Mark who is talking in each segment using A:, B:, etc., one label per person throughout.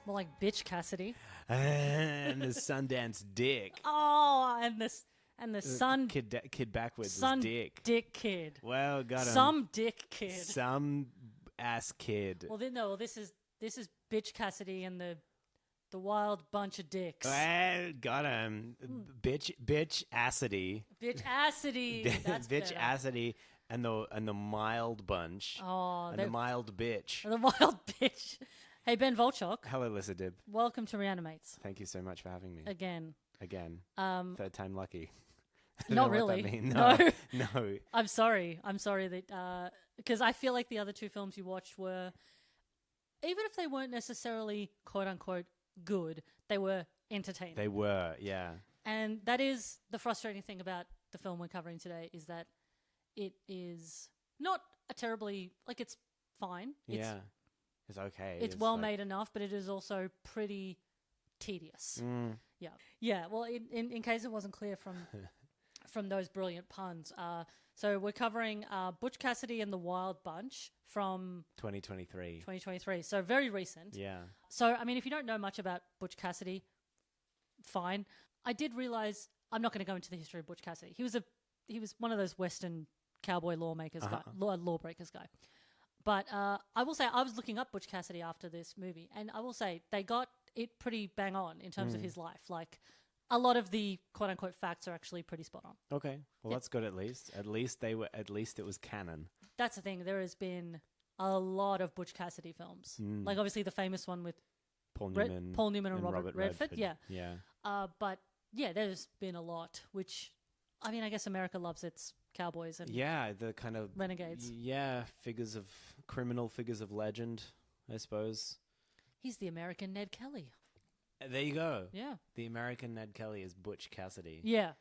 A: More like Bitch Cassidy.
B: And the Sundance Dick.
A: Oh, and the Sun
B: Kid backwards
A: Sun
B: is Dick.
A: Dick Kid.
B: Well, got him.
A: Some Dick Kid.
B: Some ass kid.
A: Well, this is Bitch Cassidy and the wild bunch of dicks.
B: Well, got him. Bitch Acidy.
A: Bitch Acidy. That's
B: Bitch
A: better.
B: Acidy and the mild bunch.
A: Oh,
B: and the mild bitch.
A: the wild bitch. Hey, Ben Volchok.
B: Hello, Lissa Dib.
A: Welcome to Reanimates.
B: Thank you so much for having me.
A: Again.
B: Third time lucky. I don't
A: Not
B: know
A: really.
B: what that means.
A: No.
B: No.
A: I'm sorry that because I feel like the other two films you watched were, even if they weren't necessarily quote unquote good, they were entertaining.
B: They were, yeah.
A: And that is the frustrating thing about the film we're covering today, is that it is not a terribly, like, it's fine.
B: It's okay.
A: It's well made enough, but it is also pretty tedious. Yeah. Yeah. Well, in case it wasn't clear from those brilliant puns, so we're covering Butch Cassidy and the Wild Bunch from
B: 2023.
A: 2023. So very recent.
B: Yeah.
A: So, I mean, if you don't know much about Butch Cassidy, fine. I did realize I'm not going to go into the history of Butch Cassidy. He was one of those Western cowboy lawmakers lawbreakers guy. But I will say I was looking up Butch Cassidy after this movie, and I will say they got it pretty bang on in terms of his life. Like, a lot of the quote unquote facts are actually pretty spot on.
B: Okay. Well, that's good at least. At least it was canon.
A: That's the thing. There has been a lot of Butch Cassidy films. Like, obviously the famous one with
B: Paul Newman
A: and Robert Redford. Yeah.
B: Yeah.
A: But yeah, there's been a lot, which, I mean, I guess America loves its cowboys and
B: the kind of
A: renegades.
B: Yeah, criminal figures of legend, I suppose.
A: He's the American Ned Kelly.
B: There you go.
A: Yeah.
B: The American Ned Kelly is Butch Cassidy.
A: Yeah.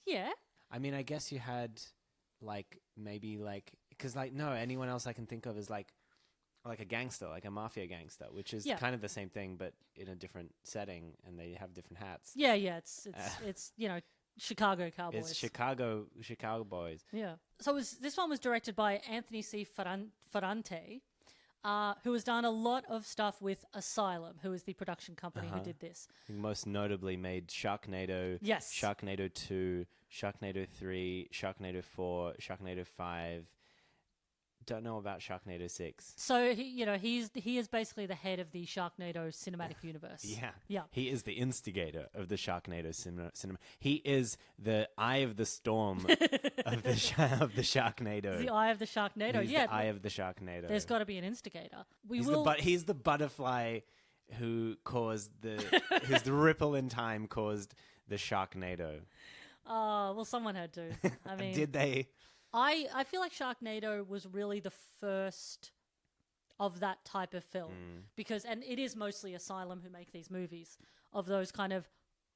A: Yeah.
B: I mean, I guess you had because anyone else I can think of is like a gangster, like a mafia gangster, which is kind of the same thing, but in a different setting, and they have different hats.
A: Yeah. It's Chicago cowboys.
B: It's Chicago boys.
A: Yeah. So this one was directed by Anthony C. Ferrante, who has done a lot of stuff with Asylum, who is the production company who did this.
B: Most notably made Sharknado,
A: yes,
B: Sharknado 2, Sharknado 3, Sharknado 4, Sharknado 5. Don't know about Sharknado 6.
A: So he is basically the head of the Sharknado cinematic universe. Yeah.
B: He is the instigator of the Sharknado cinema. He is the eye of the storm of the Sharknado.
A: The eye of the Sharknado.
B: He's the eye of the Sharknado.
A: There's got to be an instigator.
B: He's the butterfly who caused whose the ripple in time caused the Sharknado.
A: Oh, well, someone had to. I mean,
B: did they?
A: I feel like Sharknado was really the first of that type of film and it is mostly Asylum who make these movies of those kind of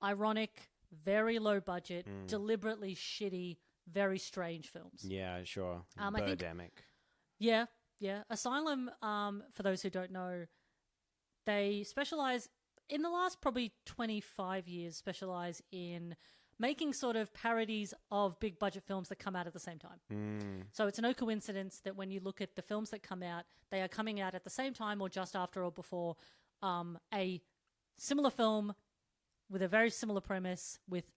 A: ironic, very low budget, deliberately shitty, very strange films.
B: Yeah, sure.
A: Birdemic. Yeah. Asylum, for those who don't know, they specialize in the last probably 25 years, specialize in making sort of parodies of big budget films that come out at the same time. So it's no coincidence that when you look at the films that come out, they are coming out at the same time or just after or before a similar film with a very similar premise with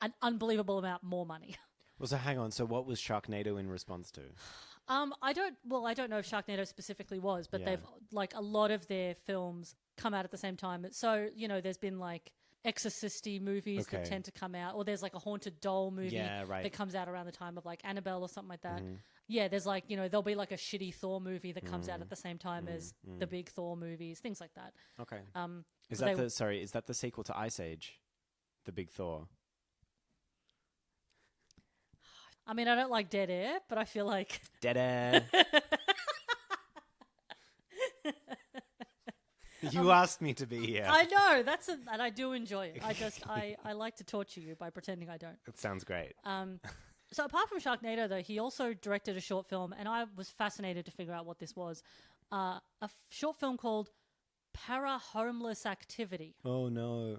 A: an unbelievable amount more money.
B: Well, so hang on. So what was Sharknado in response to?
A: I don't know if Sharknado specifically was, but they've a lot of their films come out at the same time. So, there's been exorcist-y movies that tend to come out, or there's a haunted doll movie that comes out around the time of Annabelle or something like that. Yeah, there's there'll be a shitty Thor movie that comes out at the same time as the big Thor movies, things like that.
B: Okay. Is that the sequel to Ice Age? The Big Thor?
A: I mean, I don't like Dead Air, but I feel like
B: Dead Air. You asked me to be here.
A: I know, and I do enjoy it. I like to torture you by pretending I don't.
B: It sounds great.
A: So apart from Sharknado, though, he also directed a short film, and I was fascinated to figure out what this was. A short film called Para-Homeless Activity.
B: Oh, no.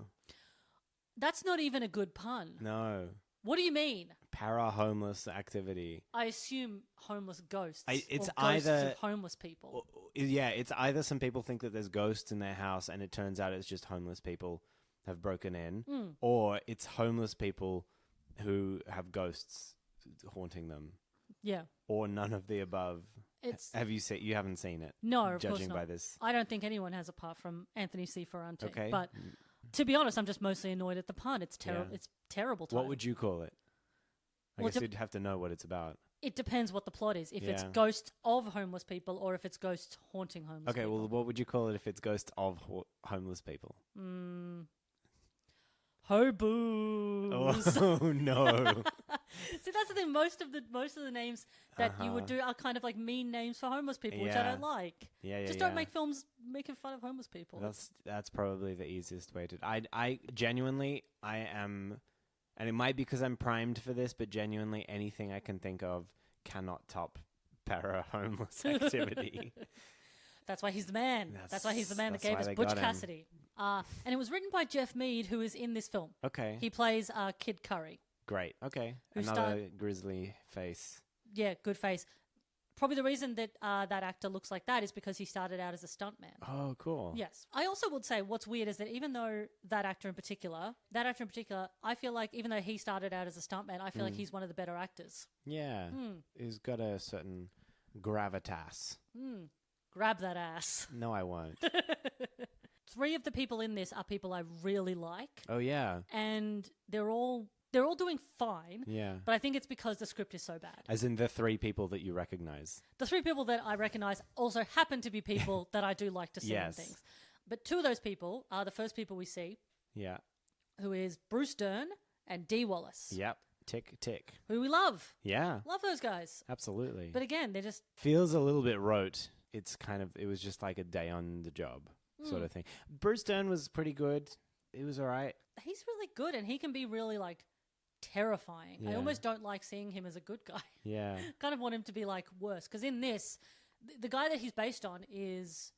A: That's not even a good pun.
B: No.
A: What do you mean?
B: Para-homeless activity.
A: I assume homeless ghosts.
B: It's
A: or ghosts
B: either
A: of homeless people.
B: Yeah, it's either some people think that there's ghosts in their house and it turns out it's just homeless people have broken in, or it's homeless people who have ghosts haunting them.
A: Yeah.
B: Or none of the above.
A: Have
B: you seen? You haven't seen it?
A: No, of course
B: judging
A: not.
B: by this.
A: I don't think anyone has apart from Anthony C. Ferrante.
B: Okay.
A: But to be honest, I'm just mostly annoyed at the pun. It's terrible.
B: Yeah.
A: It's terrible title.
B: What would you call it? I guess you'd have to know what it's about.
A: It depends what the plot is. If it's ghosts of homeless people or if it's ghosts haunting homeless people.
B: Okay, well, what would you call it if it's ghosts of homeless people?
A: Hobos.
B: Oh no!
A: See, that's the thing. Most of the names that you would do are kind of like mean names for homeless people, which I don't like. Just don't make films making fun of homeless people.
B: That's probably the easiest way to. I genuinely am, and it might be because I'm primed for this, but genuinely anything I can think of cannot top para homeless activity.
A: That's why he's the man. That's why he's the man that gave us Butch Cassidy. And it was written by Jeff Mead, who is in this film.
B: Okay.
A: He plays Kid Curry.
B: Great. Okay. Another grizzly face.
A: Yeah, good face. Probably the reason that that actor looks like that is because he started out as a stuntman.
B: Oh, cool.
A: Yes. I also would say what's weird is that even though that actor in particular, I feel like even though he started out as a stuntman, I feel like he's one of the better actors.
B: Yeah. He's got a certain gravitas.
A: Grab that ass.
B: No, I won't.
A: 3 of the people in this are people I really like.
B: Oh, yeah.
A: And they're all doing fine.
B: Yeah.
A: But I think it's because the script is so bad.
B: As in the 3 people that you recognize.
A: The 3 people that I recognize also happen to be people that I do like to see in things. But 2 of those people are the first people we see.
B: Yeah.
A: Who is Bruce Dern and Dee Wallace.
B: Yep. Tick, tick.
A: Who we love.
B: Yeah.
A: Love those guys.
B: Absolutely.
A: But again, they're just...
B: Feels a little bit rote. It was just like a day on the job sort of thing. Bruce Dern was pretty good. It was all right.
A: He's really good and he can be really like terrifying. I almost don't like seeing him as a good guy. Yeah. Kind of want him to be like worse. Because in this, the guy that he's based on is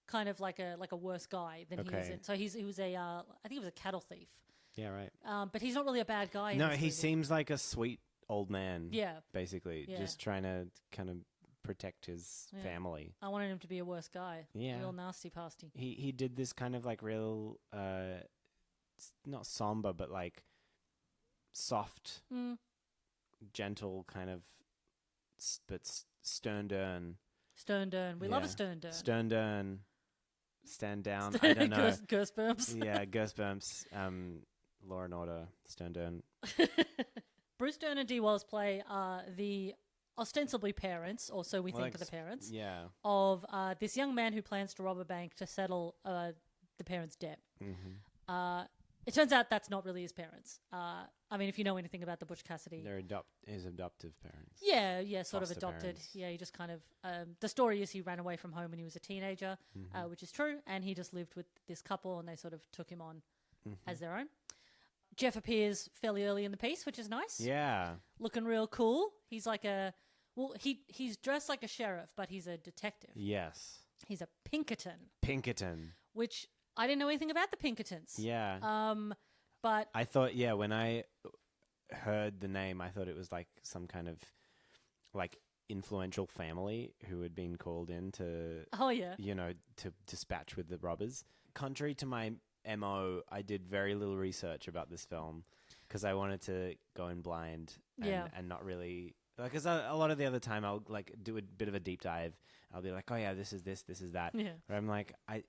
A: kind of like a worse guy than he is in. So he was I think he was a cattle thief.
B: Yeah, right.
A: But he's not really a bad guy.
B: No, he seems like a sweet old man. Yeah. Basically.
A: Yeah.
B: Just trying to kind of protect his family.
A: I wanted him to be a worse guy. Yeah. Real nasty pasty.
B: He did this kind of like real, not somber, but like soft, gentle kind of, but Stern Dern.
A: Stern Dern. We love a Stern Dern.
B: Stern Dern. Stand down. I don't know.
A: Goosebumps.
B: Yeah, Goosebumps. Law and Order. Stern Dern.
A: Bruce Dern and Dee Wallace play the ostensibly parents, or so we think are the parents, of this young man who plans to rob a bank to settle the parents' debt. It turns out that's not really his parents. I mean, if you know anything about the Butch Cassidy...
B: They're his adoptive parents.
A: Yeah, sort
B: Foster
A: of adopted.
B: Parents.
A: Yeah, he just kind of... the story is he ran away from home when he was a teenager, which is true, and he just lived with this couple and they sort of took him on as their own. Jeff appears fairly early in the piece, which is nice. Yeah. Looking real cool. He's like a... Well, he's dressed like a sheriff, but he's a detective. Yes. He's a Pinkerton. Which... I didn't know anything about the Pinkertons. Yeah. But
B: I thought, when I heard the name, I thought it was like some kind of like influential family who had been called in to, to dispatch with the robbers. Contrary to my MO, I did very little research about this film because I wanted to go in blind and not really... Because a lot of the other time I'll like do a bit of a deep dive. I'll be like, oh yeah, this is this is that. Yeah. But I'm like, I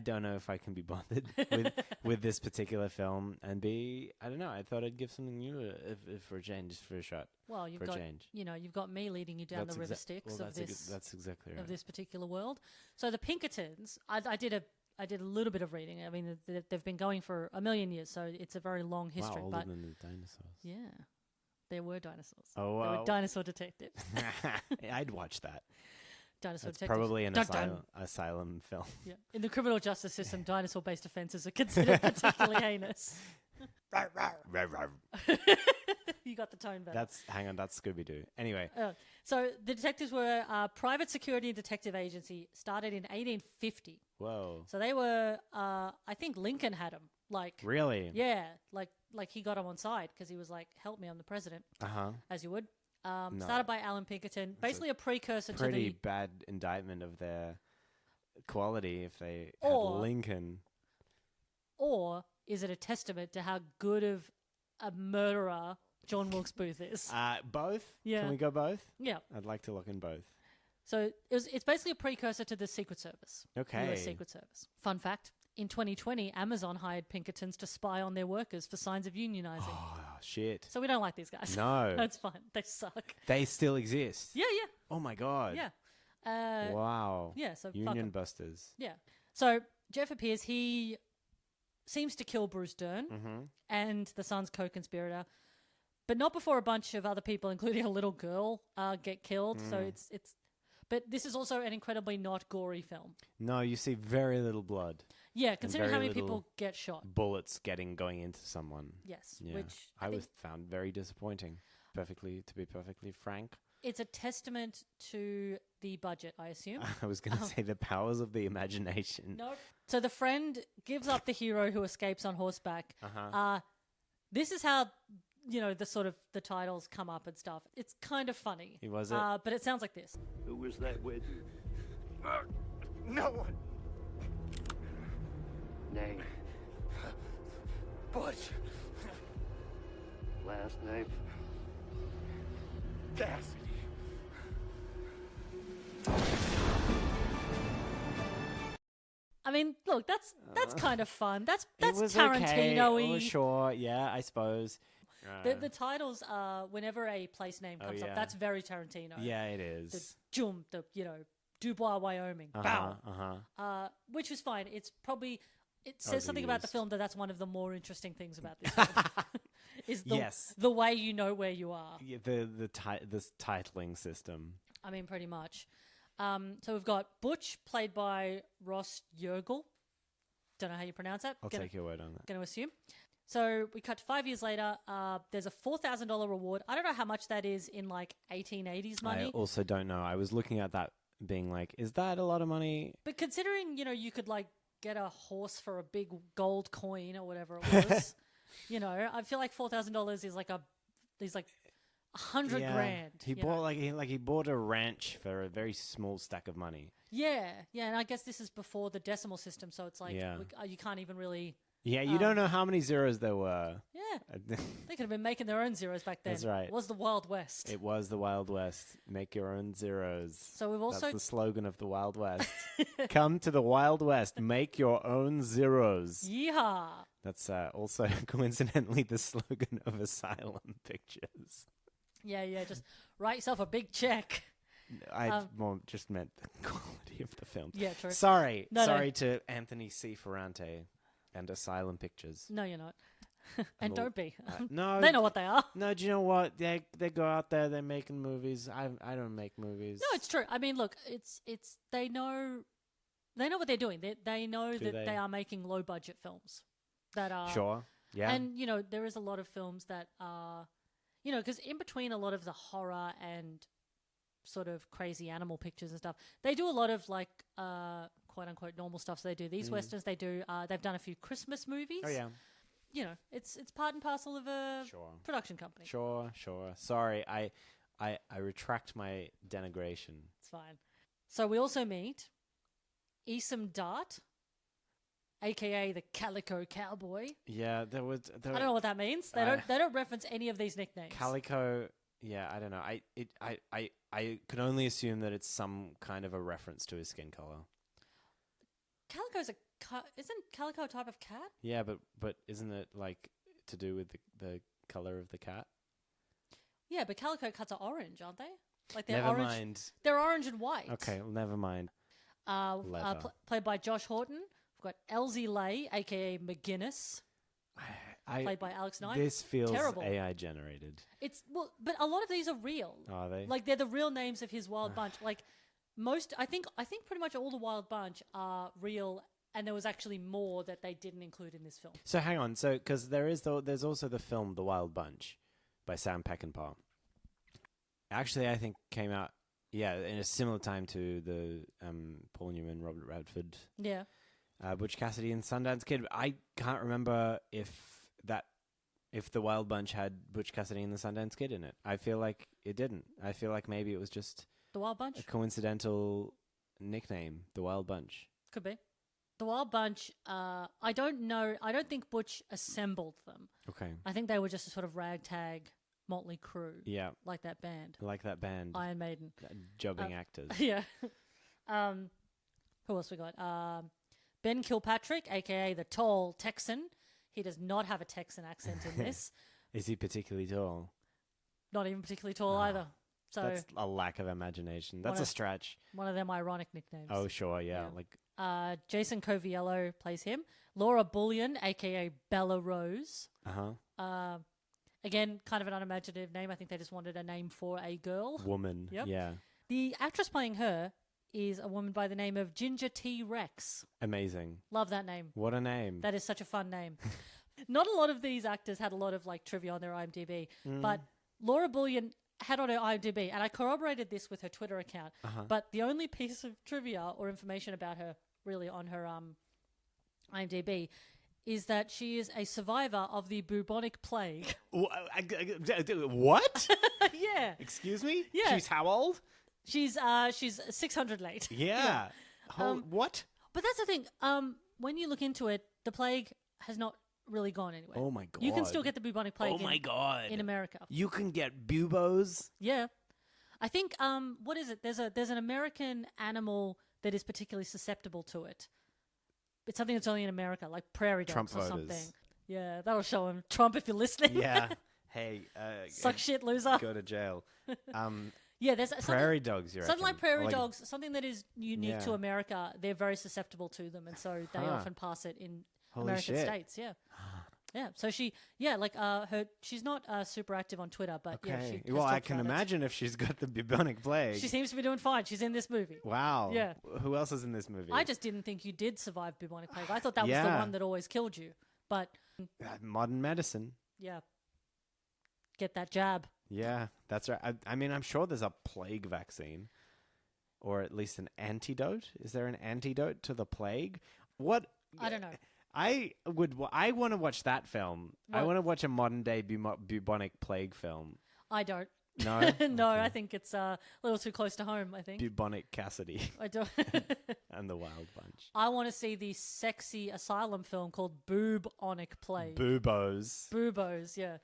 B: don't know if I can be bothered with this particular film, and B, I don't know. I thought I'd give something new if for a change, just for a shot. Well, you've got me leading you down the river Styx of this. That's exactly right. Of this particular world. So the Pinkertons, I did a little bit of reading. I mean, they've been going for 1 million years, so it's a very long history. Wow, older than the dinosaurs.
A: Yeah, there were dinosaurs.
B: Oh, wow.
A: There were dinosaur detectives.
B: I'd watch that.
A: Dinosaur
B: It's probably an asylum film. Yeah.
A: In the criminal justice system, dinosaur-based offences are considered particularly heinous. You got the tone back.
B: That's Scooby-Doo. Anyway.
A: So the detectives were a private security and detective agency started in 1850. Whoa. So they were, I think Lincoln had them. Like, really? Yeah. Like he got them on side because he was like, help me, I'm the president. As you would. Started by Alan Pinkerton. Basically a precursor to the...
B: Pretty bad indictment of their quality if they had Lincoln.
A: Or is it a testament to how good of a murderer John Wilkes Booth is?
B: Both?
A: Yeah.
B: Can we go both?
A: Yeah.
B: I'd like to look in both.
A: So it's basically a precursor to the Secret Service.
B: Okay.
A: US Secret Service. Fun fact, in 2020, Amazon hired Pinkertons to spy on their workers for signs of unionizing.
B: Oh, shit.
A: So we don't like these guys.
B: No.
A: That's fine. They suck.
B: They still exist?
A: Yeah.
B: Oh, my God.
A: Yeah.
B: Wow.
A: Yeah, so
B: Union busters.
A: Yeah. So Jeff appears. He seems to kill Bruce Dern and the son's co-conspirator, but not before a bunch of other people, including a little girl, get killed. So it's. But this is also an incredibly not gory film.
B: No, you see very little blood.
A: Yeah, considering how many people get shot.
B: Bullets going into someone.
A: Yes,
B: yeah.
A: which
B: I was found very disappointing. To be perfectly frank.
A: It's a testament to the budget, I assume.
B: I was going to say the powers of the imagination.
A: Nope. So the friend gives up the hero who escapes on horseback. This is how, the titles come up and stuff. It's kind of funny.
B: Was it?
A: But it sounds like this.
C: Who was that with? No one. Name. Butch. Last name. Cassidy.
A: I mean, look, that's kind of fun. That's
B: was
A: Tarantino-y.
B: Okay. Oh, sure, yeah, I suppose.
A: The titles are whenever a place name comes up. That's very Tarantino.
B: Yeah, it is.
A: Dubois, Wyoming. Bow. Which is fine. It's probably says something about the film that's one of the more interesting things about this film. Is the way you know where you are.
B: Yeah, the titling system.
A: I mean, pretty much. So we've got Butch, played by Ross Yergel. Don't know how you pronounce that.
B: I'll take your word on that.
A: Going to assume. So we cut to 5 years later. There's a $4,000 reward. I don't know how much that is in 1880s money.
B: I also don't know. I was looking at that being like, is that a lot of money?
A: But considering, you could get a horse for a big gold coin or whatever it was, I feel like $4,000 is $100 grand.
B: He bought a ranch for a very small stack of money.
A: Yeah, and I guess this is before the decimal system, so it's you can't even really.
B: Yeah, you don't know how many zeros there were.
A: Yeah, they could have been making their own zeros back then.
B: That's right.
A: It was the Wild West.
B: It was the Wild West. Make your own zeros.
A: So we've also...
B: That's the slogan of the Wild West. Come to the Wild West. Make your own zeros.
A: Yeehaw!
B: That's also coincidentally the slogan of Asylum Pictures.
A: Yeah. Just write yourself a big check.
B: I just meant the quality of the film.
A: Yeah, true.
B: Sorry to Anthony C. Ferrante and Asylum Pictures.
A: No, you're not. And don't be.
B: No,
A: they know what they are.
B: No, do you know what? They go out there. They're making movies. I don't make movies.
A: No, it's true. I mean, look, it's they know what they're doing. They know they are making low budget films that are
B: sure. Yeah,
A: and there is a lot of films that are, because in between a lot of the horror and sort of crazy animal pictures and stuff, they do a lot of quote unquote normal stuff. So they do these westerns. They do. They've done a few Christmas movies.
B: Oh yeah.
A: It's part and parcel of a production company.
B: Sure. Sorry, I retract my denigration.
A: It's fine. So we also meet Esom Dart, a.k.a. the Calico Cowboy.
B: Yeah, I
A: don't know what that means. They don't reference any of these nicknames.
B: Calico. Yeah, I don't know. I could only assume that it's some kind of a reference to his skin color.
A: Calico's isn't Calico a type of cat?
B: Yeah, but isn't it to do with the color of the cat?
A: Yeah, but Calico cats are orange, aren't they? They're
B: never
A: orange.
B: Mind.
A: They're orange and white.
B: Okay, well, never mind.
A: Played by Josh Horton. We've got Elsie Lay, aka McGinnis. Played by Alex Knight.
B: This feels
A: terrible.
B: AI generated.
A: But a lot of these are real.
B: Are they?
A: They're the real names of his wild bunch. I think pretty much all the wild bunch are real, and there was actually more that they didn't include in this film.
B: So hang on, because there's also the film The Wild Bunch by Sam Peckinpah. Actually, I think came out in a similar time to the Paul Newman, Robert Redford,
A: Butch
B: Cassidy and Sundance Kid. I can't remember if if the Wild Bunch had Butch Cassidy and the Sundance Kid in it. I feel like it didn't. I feel like maybe it was just
A: the Wild Bunch,
B: a coincidental nickname, the Wild Bunch.
A: Could be. The Wild Bunch, I don't know. I don't think Butch assembled them.
B: Okay.
A: I think they were just a sort of ragtag motley crew.
B: Yeah.
A: Like that band.
B: Iron
A: Maiden.
B: Jobbing actors.
A: Yeah. Who else we got? Ben Kilpatrick, a.k.a. the tall Texan. He does not have a Texan accent in this.
B: Is he particularly tall?
A: Not even particularly tall either. So
B: that's a lack of imagination. That's a stretch.
A: One of them ironic nicknames.
B: Oh, sure, yeah. Like
A: Jason Coviello plays him. Laura Bullion, a.k.a. Bella Rose. Again, kind of an unimaginative name. I think they just wanted a name for a girl.
B: Woman,
A: yep.
B: Yeah.
A: The actress playing her is a woman by the name of Ginger T. Rex.
B: Amazing.
A: Love that name.
B: What a name.
A: That is such a fun name. Not a lot of these actors had a lot of like trivia on their IMDb, but Laura Bullion had on her IMDb, and I corroborated this with her Twitter account, but the only piece of trivia or information about her really on her IMDb is that she is a survivor of the bubonic plague.
B: What?
A: Yeah.
B: Excuse me?
A: Yeah.
B: She's how old?
A: She's 600 late.
B: Yeah. What?
A: But that's the thing. When you look into it, the plague has not really gone anywhere.
B: Oh my God.
A: You can still get the bubonic plague in America.
B: You can get buboes?
A: Yeah. I think what is it? There's an American animal that is particularly susceptible to it. It's something that's only in America, like prairie dogs
B: Trump
A: or
B: voters.
A: something. Yeah, that'll show him. Trump, if you're listening.
B: Yeah. Hey,
A: suck shit, loser.
B: Go to jail.
A: Yeah, there's
B: prairie dogs. You reckon?
A: Something like prairie dogs, something that is unique to America. They're very susceptible to them, and so they often pass it in American states. Yeah, yeah. So she's not super active on Twitter, but
B: okay.
A: She
B: well, I can imagine if she's got the bubonic plague.
A: She seems to be doing fine. She's in this movie.
B: Wow.
A: Yeah.
B: Who else is in this movie?
A: I just didn't think you did survive bubonic plague. I thought that was the one that always killed you. But
B: modern medicine.
A: Yeah. Get that jab.
B: Yeah, that's right. I mean, I'm sure there's a plague vaccine, or at least an antidote. Is there an antidote to the plague? What?
A: I don't know.
B: I want to watch that film.
A: What?
B: I want to watch a modern day bubonic plague film.
A: I don't.
B: No,
A: no.
B: Okay.
A: I think it's a little too close to home. I think
B: bubonic Cassidy.
A: I don't.
B: And the Wild Bunch.
A: I want to see the sexy asylum film called Bubonic Plague.
B: Boobos.
A: Yeah.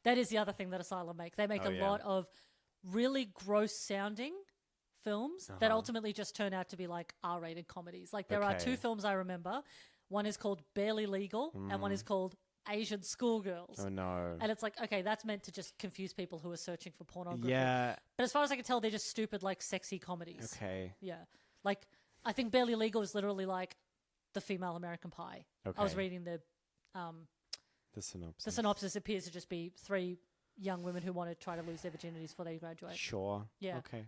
A: That is the other thing that Asylum make. They make a lot of really gross sounding films that ultimately just turn out to be like R-rated comedies. Like there are two films I remember. One is called Barely Legal and one is called Asian Schoolgirls.
B: Oh no.
A: And it's like, okay, that's meant to just confuse people who are searching for pornography.
B: Yeah.
A: But as far as I can tell, they're just stupid, like sexy comedies.
B: Okay.
A: Yeah. Like, I think Barely Legal is literally like the female American Pie.
B: Okay.
A: I was reading the
B: synopsis.
A: The synopsis appears to just be 3 young women who want to try to lose their virginities before they graduate.
B: Sure.
A: Yeah.
B: Okay.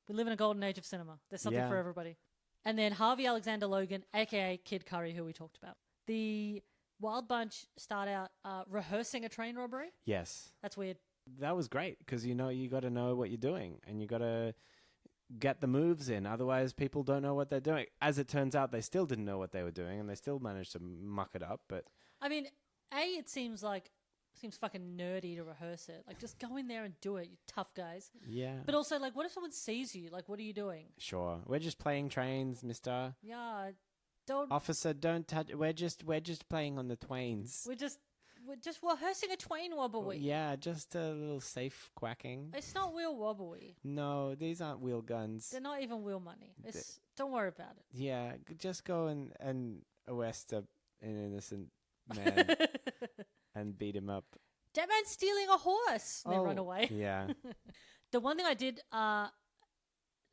A: We live in a golden age of cinema. There's something for everybody. And then Harvey Alexander Logan, a.k.a. Kid Curry, who we talked about. The Wild Bunch start out rehearsing a train robbery.
B: Yes.
A: That's weird.
B: That was great because, you got to know what you're doing and you got to get the moves in. Otherwise, people don't know what they're doing. As it turns out, they still didn't know what they were doing and they still managed to muck it up. But
A: I mean, it seems fucking nerdy to rehearse it. Like, just go in there and do it, you tough guys.
B: Yeah.
A: But also, like, what if someone sees you? Like, what are you doing?
B: Sure. We're just playing trains, mister.
A: Yeah. Don't.
B: Officer, don't touch. We're just playing on the twains.
A: We're just rehearsing a twain wobbly.
B: Yeah, just a little safe quacking.
A: It's not wheel wobbly.
B: No, these aren't wheel guns.
A: They're not even wheel money. Don't worry about it.
B: Yeah, just go and arrest an innocent man and beat him up.
A: That man's stealing a horse. And then run away.
B: Yeah.
A: The one thing I did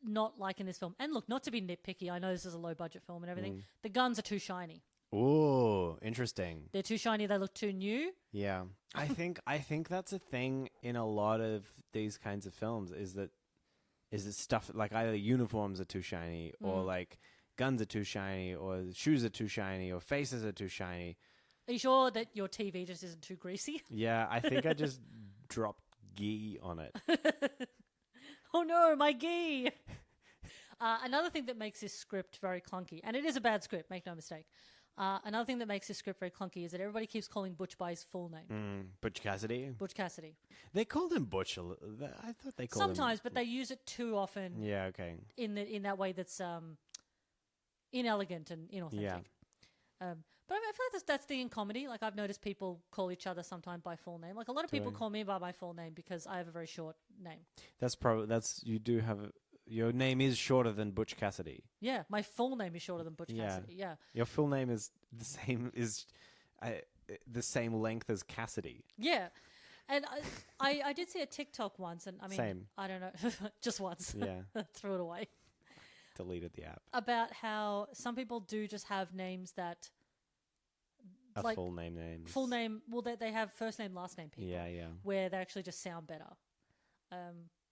A: not like in this film, and look, not to be nitpicky, I know this is a low budget film and everything, the guns are too shiny.
B: Ooh, interesting.
A: They're too shiny, they look too new.
B: Yeah. I think that's a thing in a lot of these kinds of films is that stuff like either uniforms are too shiny or like guns are too shiny or shoes are too shiny or faces are too shiny.
A: Are you sure that your TV just isn't too greasy?
B: Yeah, I think I just dropped ghee on it.
A: Oh no, my ghee! Another thing that makes this script very clunky, and it is a bad script, make no mistake, Another thing that makes this script very clunky is that everybody keeps calling Butch by his full name.
B: Butch Cassidy?
A: Butch Cassidy.
B: They called him Butch. I thought they called him...
A: Sometimes, but they use it too often.
B: Yeah, okay.
A: In that way that's inelegant and inauthentic.
B: Yeah.
A: But I feel like that's the in comedy. Like, I've noticed people call each other sometimes by full name. Like, a lot of people call me by my full name because I have a very short name.
B: You do have... Your name is shorter than Butch Cassidy.
A: Yeah, my full name is shorter than Butch Cassidy. Yeah.
B: Your full name is the same length as Cassidy.
A: Yeah. And I did see a TikTok once, and I mean,
B: Same.
A: I don't know, just once.
B: Yeah.
A: Threw it away.
B: Deleted the app.
A: About how some people do just have names that...
B: full name names.
A: Full name, well, they have first name, last name people.
B: Yeah.
A: Where they actually just sound better.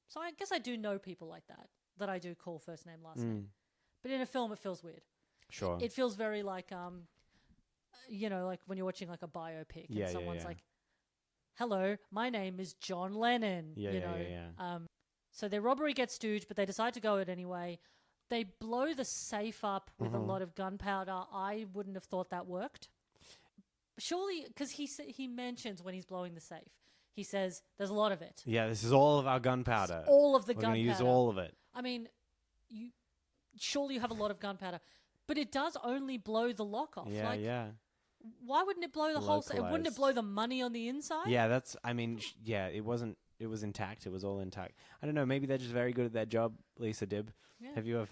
A: So I guess I do know people like that I do call first name, last name. But in a film, it feels weird.
B: Sure.
A: It feels very like, like when you're watching like a biopic and someone's like, hello, my name is John Lennon.
B: Yeah.
A: So their robbery gets stooged, but they decide to go it anyway. They blow the safe up with a lot of gunpowder. I wouldn't have thought that worked. Surely, because he mentions when he's blowing the safe, he says, there's a lot of it.
B: Yeah, this is all of our gunpowder.
A: It's all of the gunpowder.
B: We're going to use all of it.
A: I mean, surely you have a lot of gunpowder. But it does only blow the lock off.
B: Yeah.
A: Why wouldn't it blow the whole... Wouldn't it blow the money on the inside?
B: Yeah, it wasn't... It was intact. It was all intact. I don't know. Maybe they're just very good at their job, Lisa Dibb. Yeah. Have you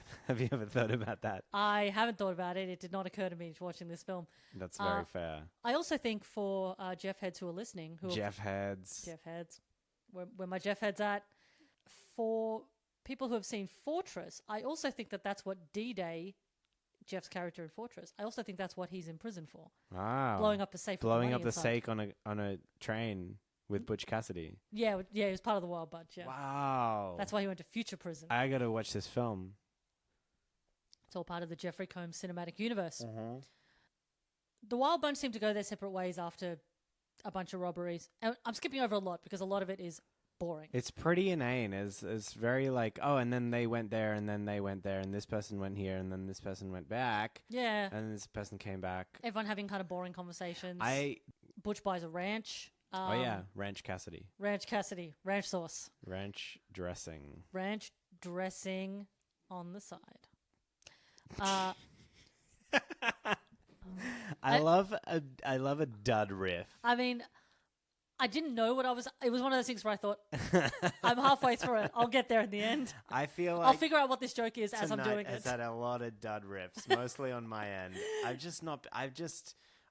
B: ever thought about that?
A: I haven't thought about it. It did not occur to me watching this film.
B: That's very fair.
A: I also think for Jeff heads who are listening...
B: Jeff heads.
A: Where my Jeff heads at. For people who have seen Fortress, I also think that that's what D-Day, Jeff's character in Fortress, I also think that's what he's in prison for.
B: Wow.
A: Blowing up the safe.
B: Blowing up the safe on a train. With Butch Cassidy.
A: Yeah, he was part of the Wild Bunch, yeah.
B: Wow.
A: That's why he went to future prison.
B: I got to watch this film.
A: It's all part of the Jeffrey Combs cinematic universe.
B: Mm-hmm.
A: The Wild Bunch seem to go their separate ways after a bunch of robberies. And I'm skipping over a lot because a lot of it is boring.
B: It's pretty inane. It's very like, oh, and then they went there, and then they went there, and this person went here, and then this person went back.
A: Yeah.
B: And this person came back.
A: Everyone having kind of boring conversations. Butch buys a ranch.
B: Ranch Cassidy.
A: Ranch Cassidy. Ranch sauce.
B: Ranch dressing.
A: Ranch dressing on the side.
B: I love a dud riff.
A: I mean, I didn't know what I was... It was one of those things where I thought, I'm halfway through it. I'll get there in the end.
B: I feel like...
A: I'll figure out what this joke is as I'm doing it.
B: It's had a lot of dud riffs, mostly on my end.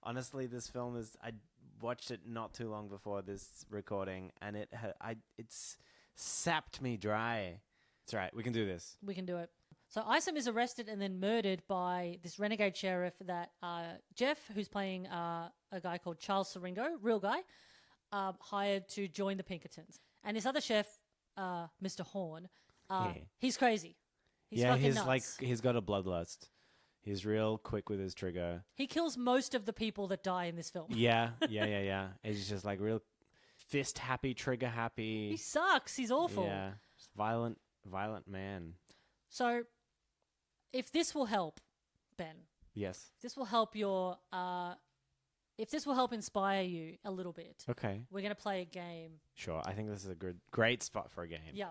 B: Honestly, this film is... I watched it not too long before this recording, and it's sapped me dry. It's all right. We can do this.
A: We can do it. So Isom is arrested and then murdered by this renegade sheriff that Jeff, who's playing a guy called Charles Siringo, real guy, hired to join the Pinkertons. And this other chef, Mr. Horn, he's crazy. He's fucking nuts.
B: He's got a bloodlust. He's real quick with his trigger.
A: He kills most of the people that die in this film.
B: Yeah. He's just like real fist happy, trigger happy.
A: He sucks. He's awful.
B: Yeah. Just violent man.
A: So, if this will help, Ben.
B: Yes.
A: If this will help if this will help inspire you a little bit.
B: Okay.
A: We're going to play a game.
B: Sure. I think this is a great spot for a game.
A: Yeah.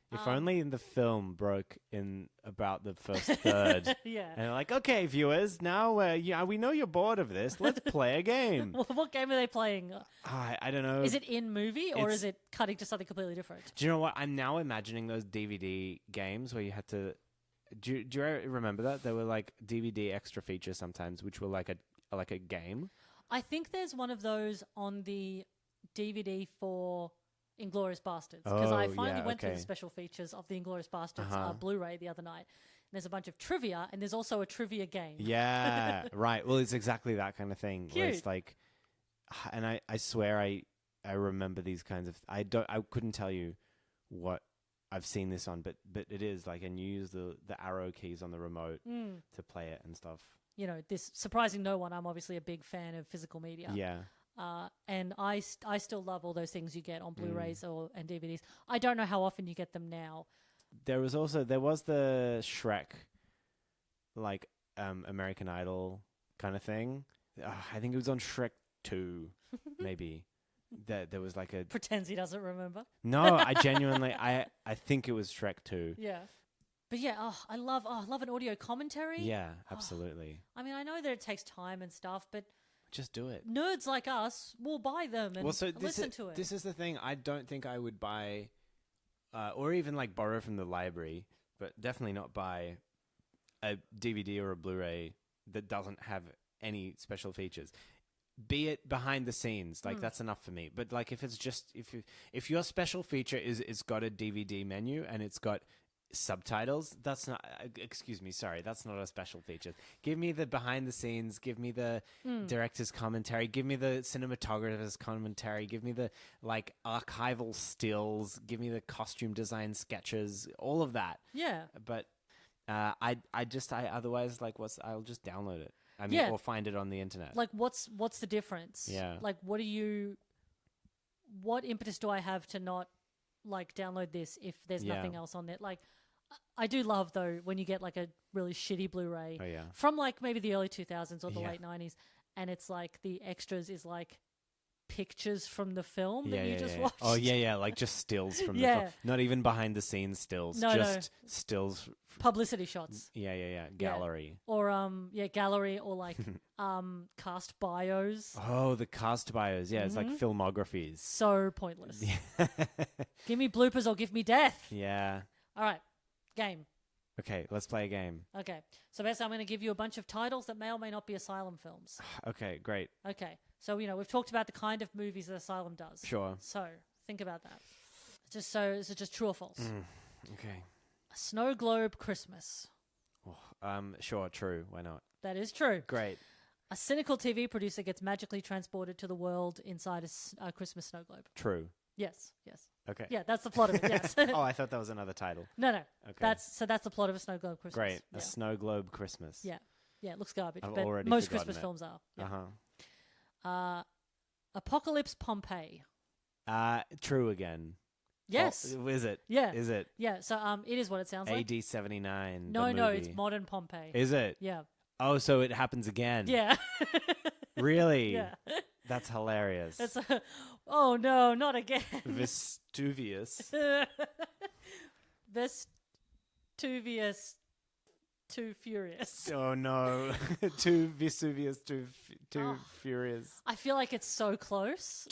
B: If only the film broke in about the first third.
A: Yeah.
B: And like, okay, viewers, now we know you're bored of this. Let's play a game.
A: What game are they pling?
B: I don't know.
A: Is it in movie or is it cutting to something completely different?
B: Do you know what? I'm now imagining those DVD games where you had to... Do you remember that? There were like DVD extra features sometimes, which were like a game.
A: I think there's one of those on the DVD for... Inglourious Bastards, because I finally went through the special features of the Inglourious Bastards Blu-ray the other night. And there's a bunch of trivia, and there's also a trivia game.
B: Yeah, right. Well, it's exactly that kind of thing.
A: Cute.
B: Where it's like, and I swear I remember these kinds of. I couldn't tell you what I've seen this on, but it is like, and you use the arrow keys on the remote to play it and stuff. You know,
A: this surprising no one. I'm obviously a big fan of physical media.
B: Yeah.
A: And I still love all those things you get on Blu-rays and DVDs. I don't know how often you get them now.
B: There was the Shrek, like American Idol kind of thing. I think it was on Shrek 2, maybe. That there was like a...
A: Pretends he doesn't remember.
B: No, I genuinely... I think it was Shrek 2.
A: Yeah. But yeah, I love an audio commentary.
B: Yeah, absolutely.
A: I mean, I know that it takes time and stuff, but...
B: Just do it.
A: Nerds like us will buy them and listen to it.
B: This is the thing. I don't think I would buy, or even like borrow from the library, but definitely not buy a DVD or a Blu-ray that doesn't have any special features. Be it behind the scenes, like that's enough for me. But like if it's just if your special feature is it's got a DVD menu and it's got subtitles, that's not that's not a special feature. Give me the behind the scenes, give me the director's commentary, give me the cinematographer's commentary, give me the like archival stills, give me the costume design sketches, all of that.
A: Yeah.
B: But I otherwise like I'll just download it. I mean, or find it on the internet.
A: Like what's the difference?
B: Yeah.
A: Like what impetus do I have to not like download this if there's nothing else on it? Like I do love though when you get like a really shitty Blu-ray from like maybe the early 2000s or the late 90s, and it's like the extras is like pictures from the film that you just watched.
B: Oh yeah, like just stills from the film. Not even behind the scenes stills, just stills.
A: Publicity shots.
B: Yeah. Gallery.
A: Or gallery or like cast bios.
B: Oh, the cast bios. Yeah, it's like filmographies.
A: So pointless. Give me bloopers or give me death.
B: Yeah.
A: All right. Game.
B: Okay, let's play a game.
A: Okay. So basically I'm going to give you a bunch of titles that may or may not be Asylum films.
B: Okay, great.
A: Okay. So, we've talked about the kind of movies that Asylum does.
B: Sure.
A: So, think about that. Is it just true or false?
B: Okay.
A: A snow globe Christmas.
B: Sure, true. Why not?
A: That is true.
B: Great.
A: A cynical TV producer gets magically transported to the world inside a Christmas snow globe.
B: True.
A: Yes.
B: Okay.
A: Yeah, that's the plot of it, yes.
B: Oh, I thought that was another title.
A: No.
B: Okay.
A: That's the plot of a snow globe Christmas.
B: Great.
A: Yeah.
B: A snow globe Christmas.
A: Yeah. Yeah, it looks garbage,
B: I've
A: but
B: already
A: most
B: forgotten
A: Christmas
B: it.
A: films are. Yeah.
B: Uh-huh.
A: Apocalypse Pompeii.
B: True again.
A: Yes.
B: Is it?
A: Yeah.
B: Is it?
A: Yeah, so it is what it sounds like.
B: AD 79.
A: No, it's modern Pompeii.
B: Is it?
A: Yeah.
B: Oh, so it happens again.
A: Yeah.
B: Really?
A: Yeah.
B: That's hilarious.
A: Oh no, not again.
B: Vesuvius.
A: Vesuvius. Too furious.
B: Oh no. Too Vesuvius, too furious.
A: I feel like it's so close.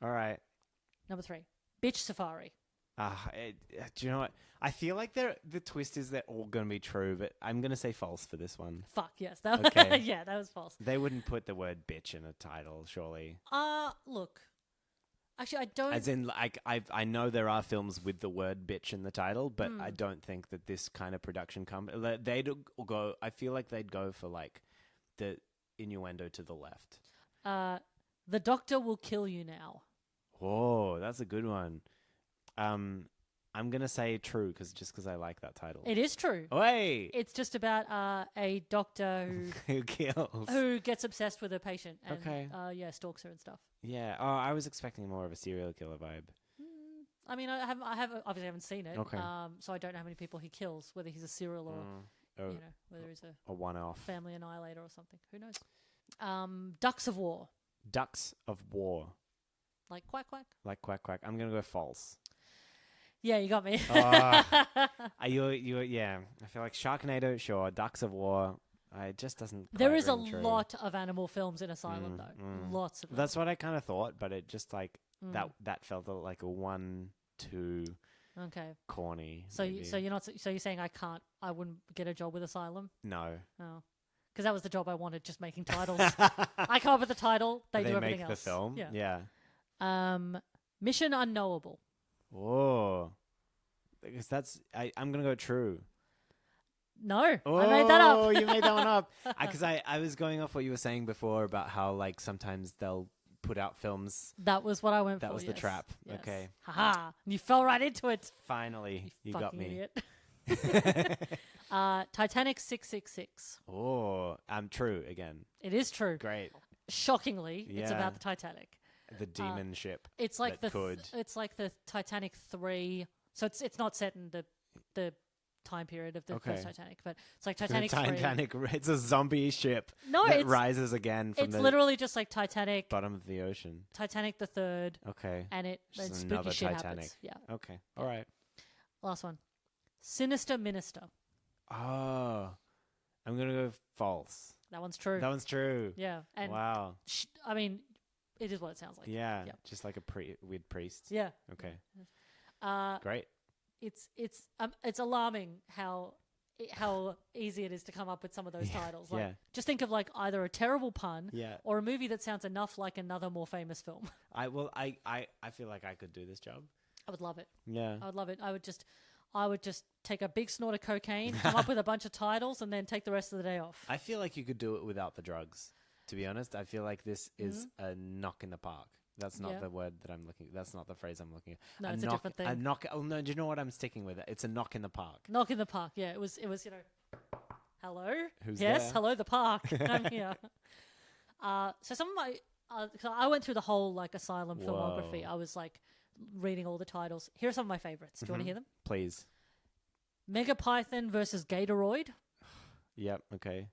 B: All right.
A: Number 3. Bitch Safari.
B: Do you know what? I feel like the twist is they're all going to be true, but I'm going to say false for this one.
A: Fuck, yes.
B: Okay.
A: Yeah, that was false.
B: They wouldn't put the word bitch in a title, surely.
A: Look. Actually, I don't...
B: As in, like, I know there are films with the word bitch in the title, but I don't think that this kind of production company... They'd go... I feel like they'd go for, like, the innuendo to the left.
A: The doctor will kill you now.
B: Oh, that's a good one. I'm going to say true because I like that title.
A: It is true.
B: Hey!
A: It's just about a doctor
B: who kills.
A: Who gets obsessed with a patient and stalks her and stuff.
B: Yeah. Oh, I was expecting more of a serial killer vibe.
A: I mean, I obviously haven't seen it.
B: Okay.
A: So I don't know how many people he kills, whether he's a serial or whether he's
B: a one-off
A: family annihilator or something. Who knows? Ducks of War.
B: Ducks of War.
A: Like quack quack.
B: Like quack quack. I'm gonna go false.
A: Yeah, you got me.
B: Yeah. I feel like Sharknado, sure. Ducks of War. It just doesn't.
A: There is a lot of animal films in Asylum, though. Lots of them.
B: That's what I kind of thought, but it just like that felt like a 1-2.
A: Okay.
B: Corny.
A: So you're not. So you're saying I wouldn't get a job with Asylum?
B: No.
A: Oh. Because that was the job I wanted, just making titles. I come up with the title, they do everything
B: make
A: else.
B: the film? Yeah.
A: Mission Unknowable.
B: Whoa. Because I'm going to go true.
A: No, I made that up.
B: Oh, you made that one up. Because I was going off what you were saying before about how like sometimes they'll put out films.
A: That was what I went for.
B: That was the trap.
A: Yes.
B: Okay.
A: Haha. You fell right into it.
B: Finally. You got me.
A: Idiot. Titanic 666.
B: Oh, true again.
A: It is true.
B: Great.
A: Shockingly, it's about the Titanic.
B: The demon ship.
A: It's like it's like the Titanic 3. So it's not set in the time period of the first Titanic. But it's like Titanic 3.
B: Titanic, it's a zombie ship
A: No,
B: that rises again from
A: it's
B: the
A: literally just like Titanic,
B: bottom of the ocean.
A: Titanic the third.
B: Okay.
A: And then
B: Just
A: spooky
B: another
A: shit
B: Titanic.
A: happens. Yeah.
B: Okay. All right.
A: Last one. Sinister Minister.
B: Oh, I'm going to go false.
A: That one's true.
B: That one's true.
A: Yeah. And
B: wow.
A: I mean, it is what it sounds like.
B: Yeah. Just like a weird priest.
A: Yeah.
B: Okay.
A: Great. It's alarming how easy it is to come up with some of those titles. Like, just think of like either a terrible pun or a movie that sounds enough like another more famous film.
B: I feel like I could do this job.
A: I would love it.
B: Yeah.
A: I would love it. I would just take a big snort of cocaine, come up with a bunch of titles, and then take the rest of the day off.
B: I feel like you could do it without the drugs. To be honest, I feel like this is a knock in the park. That's not the word that I'm looking. That's not the phrase I'm looking at.
A: No, it's a different thing.
B: A knock. Oh no! Do you know what I'm sticking with? It's a knock in the park.
A: Knock in the park. Yeah, it was. Hello.
B: Who's
A: yes,
B: there?
A: hello, the park. I'm here. So some of my, cause I went through the whole like asylum filmography. I was like reading all the titles. Here are some of my favorites. Do you want to hear them?
B: Please.
A: Megapython versus Gatoroid.
B: Yep. Okay.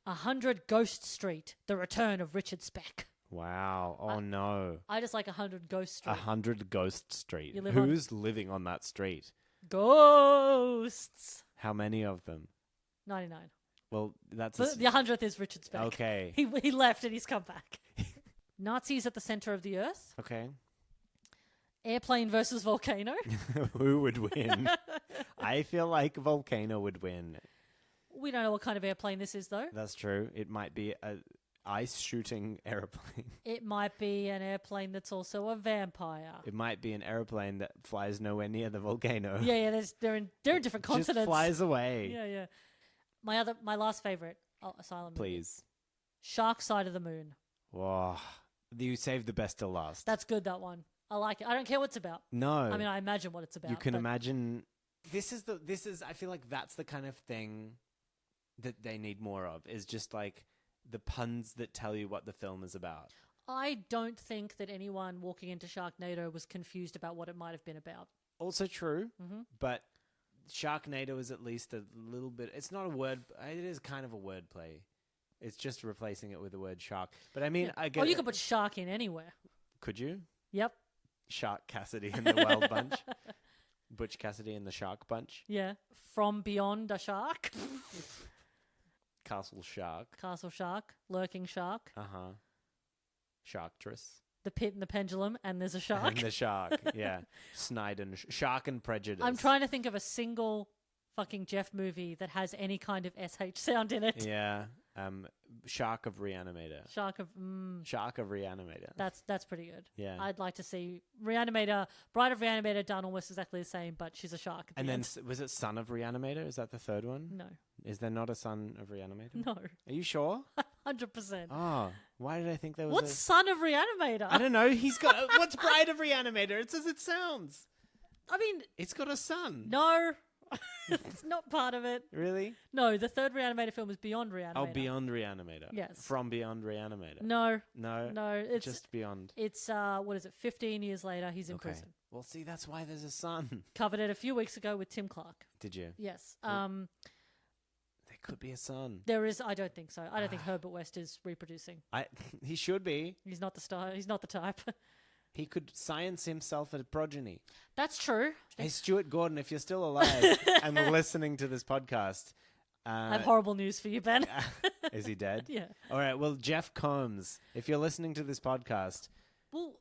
A: 100 Ghost Street: The Return of Richard Speck.
B: Wow. Oh, no.
A: I just like 100 Ghost Street.
B: 100 Ghost Street. Who's living on that street?
A: Ghosts.
B: How many of them?
A: 99.
B: Well, that's...
A: The 100th is Richard Speck.
B: Okay.
A: He left and he's come back. Nazis at the center of the earth.
B: Okay.
A: Airplane versus volcano.
B: Who would win? I feel like Volcano would win.
A: We don't know what kind of airplane this is, though.
B: That's true. It might be a ice shooting airplane.
A: It might be an airplane that's also a vampire.
B: It might be an airplane that flies nowhere near the volcano.
A: Yeah. They're in different continents.
B: Just flies away.
A: Yeah. My last favorite asylum.
B: Please.
A: Shark Side of the Moon.
B: Whoa. You saved the best till last.
A: That's good. That one. I like it. I don't care what it's about.
B: No.
A: I mean, I imagine what it's about.
B: You can imagine. This is. I feel like that's the kind of thing that they need more of. Is just like the puns that tell you what the film is about.
A: I don't think that anyone walking into Sharknado was confused about what it might have been about.
B: Also true, but Sharknado is at least a little bit... It's not a word... It is kind of a word play. It's just replacing it with the word shark. But I mean, I get...
A: you could put shark in anywhere.
B: Could you?
A: Yep.
B: Shark Cassidy and the Wild Bunch. Butch Cassidy and the Shark Bunch.
A: Yeah. From Beyond a Shark.
B: Castle Shark.
A: Castle Shark. Lurking Shark.
B: Uh-huh. Sharktress.
A: The Pit and the Pendulum, and there's a shark.
B: And the shark, yeah. Sniden. Shark and Prejudice.
A: I'm trying to think of a single fucking Jeff movie that has any kind of SH sound in it.
B: Yeah. Shark of Reanimator.
A: Shark of
B: Reanimator.
A: That's pretty good.
B: Yeah.
A: I'd like to see Reanimator, Bride of Reanimator done almost exactly the same, but she's a shark.
B: And then was it Son of Reanimator? Is that the third one?
A: No.
B: Is there not a Son of Reanimator?
A: No.
B: Are you sure?
A: 100%.
B: Oh, why did I think there was
A: What's Son of Reanimator?
B: I don't know. He's got... What's Bride of Reanimator? It's as it sounds.
A: I mean...
B: It's got a son.
A: No. It's not part of it.
B: Really?
A: No, the third Reanimator film is Beyond Reanimator.
B: Oh, Beyond Reanimator.
A: Yes.
B: From Beyond Reanimator.
A: No.
B: No.
A: It's
B: just Beyond.
A: It's what is it? 15 years later, he's in prison.
B: Well, see, that's why there's a son.
A: Covered it a few weeks ago with Tim Clark.
B: Did you?
A: Yes.
B: There could be a son.
A: There is. I don't think so. I don't think Herbert West is reproducing.
B: He should be.
A: He's not the star. He's not the type.
B: He could science himself a progeny.
A: That's true.
B: Hey, Stuart Gordon, if you're still alive and listening to this podcast...
A: I have horrible news for you, Ben.
B: Is he dead?
A: Yeah.
B: All right, well, Jeff Combs, if you're listening to this podcast...
A: Well...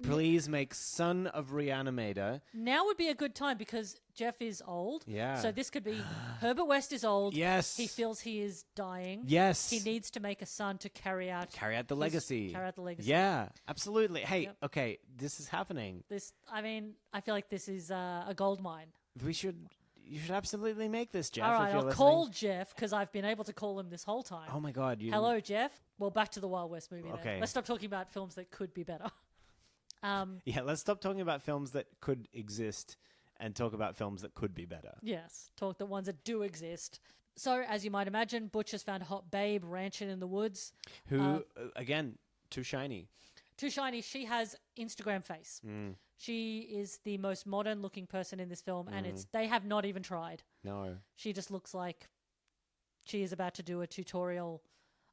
B: Please make Son of Reanimator.
A: Now would be a good time because Jeff is old.
B: Yeah.
A: So this could be Herbert West is old.
B: Yes.
A: He feels he is dying.
B: Yes.
A: He needs to make a son to carry out
B: the legacy.
A: Carry out the legacy.
B: Yeah, absolutely. Hey, okay, this is happening.
A: I feel like this is a gold mine.
B: You should absolutely make this, Jeff.
A: All right,
B: if you're
A: I'll
B: listening.
A: call Jeff because I've been able to call him this whole time.
B: Oh my God.
A: Hello, Jeff. Well, back to the Wild West movie.
B: Okay.
A: Then. Let's stop talking about films that could be better.
B: Yeah, let's stop talking about films that could exist and talk about films that could be better.
A: Yes, talk the ones that do exist. So, as you might imagine, Butch has found a hot babe ranching in the woods.
B: Who, again, too shiny.
A: too shiny. She has Instagram face. She is the most modern looking person in this film, and they have not even tried.
B: No.
A: She just looks like she is about to do a tutorial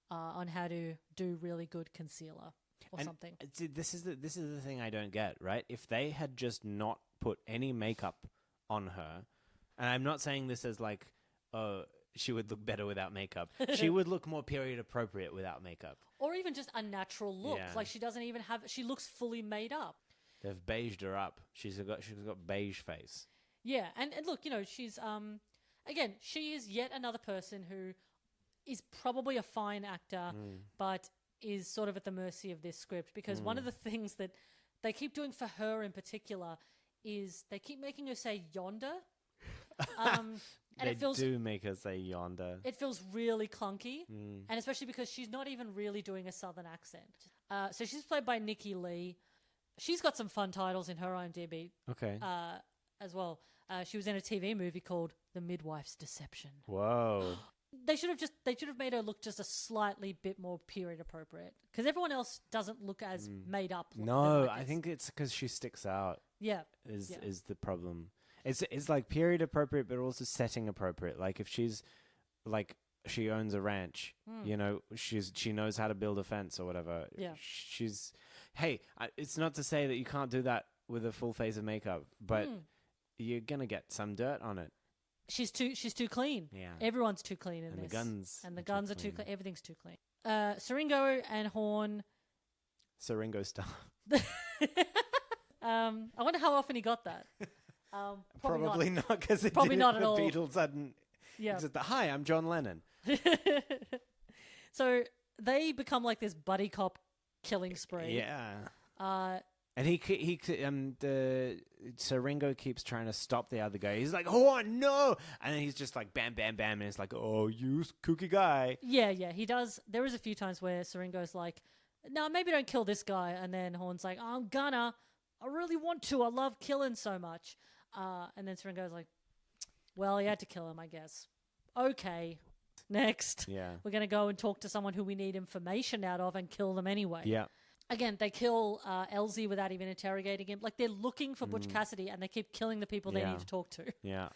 A: on how to do really good concealer or something.
B: This is the thing I don't get, right? If they had just not put any makeup on her, and I'm not saying this as like, oh, she would look better without makeup. She would look more period appropriate without makeup.
A: Or even just a natural look. Yeah. Like she doesn't even have, she looks fully made up.
B: They've beiged her up. She's got beige face.
A: Yeah, and look, you know, she's again, she is yet another person who is probably a fine actor, but is sort of at the mercy of this script, because one of the things that they keep doing for her in particular is they keep making her say Yonder. And
B: they
A: it feels,
B: do make her say Yonder.
A: It feels really clunky, and especially because she's not even really doing a southern accent. So she's played by Nikki Lee. She's got some fun titles in her IMDb.
B: Okay.
A: As well. She was in a TV movie called The Midwife's Deception.
B: Whoa.
A: They should have made her look just a slightly bit more period appropriate, because everyone else doesn't look as made up.
B: No, I think it's because she sticks out.
A: Yeah.
B: Is the problem. It's like period appropriate, but also setting appropriate. Like if she's like, she owns a ranch, you know, she knows how to build a fence or whatever.
A: Yeah.
B: It's not to say that you can't do that with a full face of makeup, but you're gonna get some dirt on it.
A: She's too clean.
B: Yeah.
A: Everyone's too clean in this. And the guns are too clean. Everything's too clean. Siringo and Horn.
B: Siringo style.
A: I wonder how often he got that.
B: Probably not, because
A: probably not at all.
B: The Beatles hadn't. Yeah. Hi, I'm John Lennon.
A: So they become like this buddy cop killing spree.
B: Yeah. And Siringo keeps trying to stop the other guy. He's like, "Oh no!" And then he's just like, "Bam, bam, bam!" And it's like, "Oh, you kooky guy."
A: Yeah, he does. There is a few times where Siringo's like, "No, maybe don't kill this guy," and then Horn's like, "I'm gonna. I really want to. I love killing so much." And then Siringo's like, "Well, he had to kill him, I guess." Okay, next.
B: Yeah,
A: we're gonna go and talk to someone who we need information out of and kill them anyway.
B: Yeah.
A: Again, they kill Elsie without even interrogating him. Like, they're looking for Butch Cassidy, and they keep killing the people they need to talk to.
B: Yeah.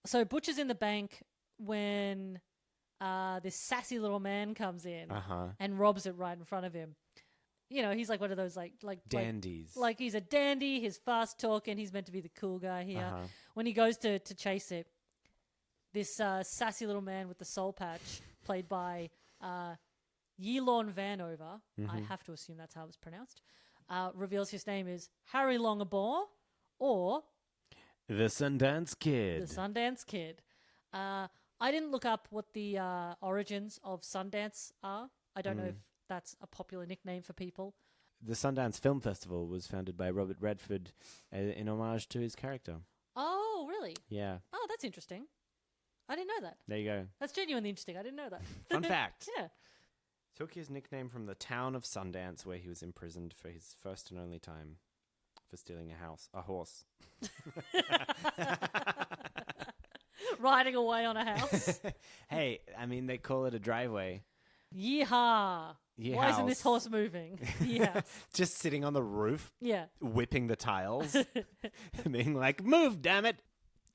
A: So Butch is in the bank when this sassy little man comes in and robs it right in front of him. You know, he's like one of those like
B: dandies.
A: Like he's a dandy. He's fast talking. He's meant to be the cool guy here. When he goes to chase it, this sassy little man with the soul patch, played by Yeeeeeee Van Over, I have to assume that's how it was pronounced, reveals his name is Harry Longabore, or
B: the Sundance Kid.
A: The Sundance Kid. I didn't look up what the origins of Sundance are. I don't know if that's a popular nickname for people.
B: The Sundance Film Festival was founded by Robert Redford in homage to his character.
A: Oh, really?
B: Yeah.
A: Oh, that's interesting. I didn't know that.
B: There you go.
A: That's genuinely interesting. I didn't know that.
B: Fun fact.
A: Yeah.
B: Took his nickname from the town of Sundance, where he was imprisoned for his first and only time for stealing a horse.
A: Riding away on a house.
B: Hey, I mean, they call it a driveway.
A: Yeehaw. Why isn't this horse moving? Yeah.
B: Just sitting on the roof.
A: Yeah.
B: Whipping the tiles. Being like, move, damn it.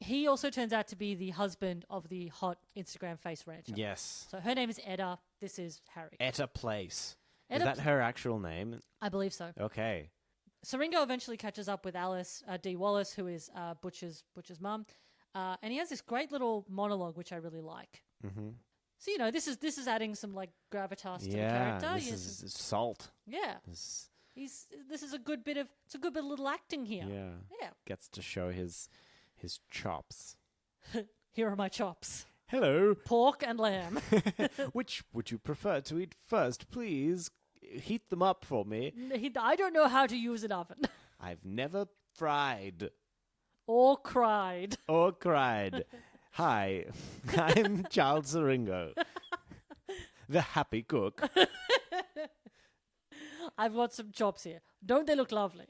A: He also turns out to be the husband of the hot Instagram face rancher.
B: Yes.
A: So her name is Etta. This is Harry.
B: Etta Place. Is that her actual name?
A: I believe so.
B: Okay.
A: Siringo eventually catches up with Alice D. Wallace, who is Butch's mum, and he has this great little monologue, which I really like.
B: Mm-hmm.
A: So, you know, this is adding some like gravitas to the character.
B: This is salt.
A: Yeah. This is a good bit of little acting here.
B: Yeah. Gets to show his chops.
A: Here are my chops.
B: Hello.
A: Pork and lamb.
B: Which would you prefer to eat first, please? Heat them up for me.
A: I don't know how to use an oven.
B: I've never fried.
A: Or cried.
B: Hi, I'm Charles Siringo, the happy cook.
A: I've got some chops here. Don't they look lovely?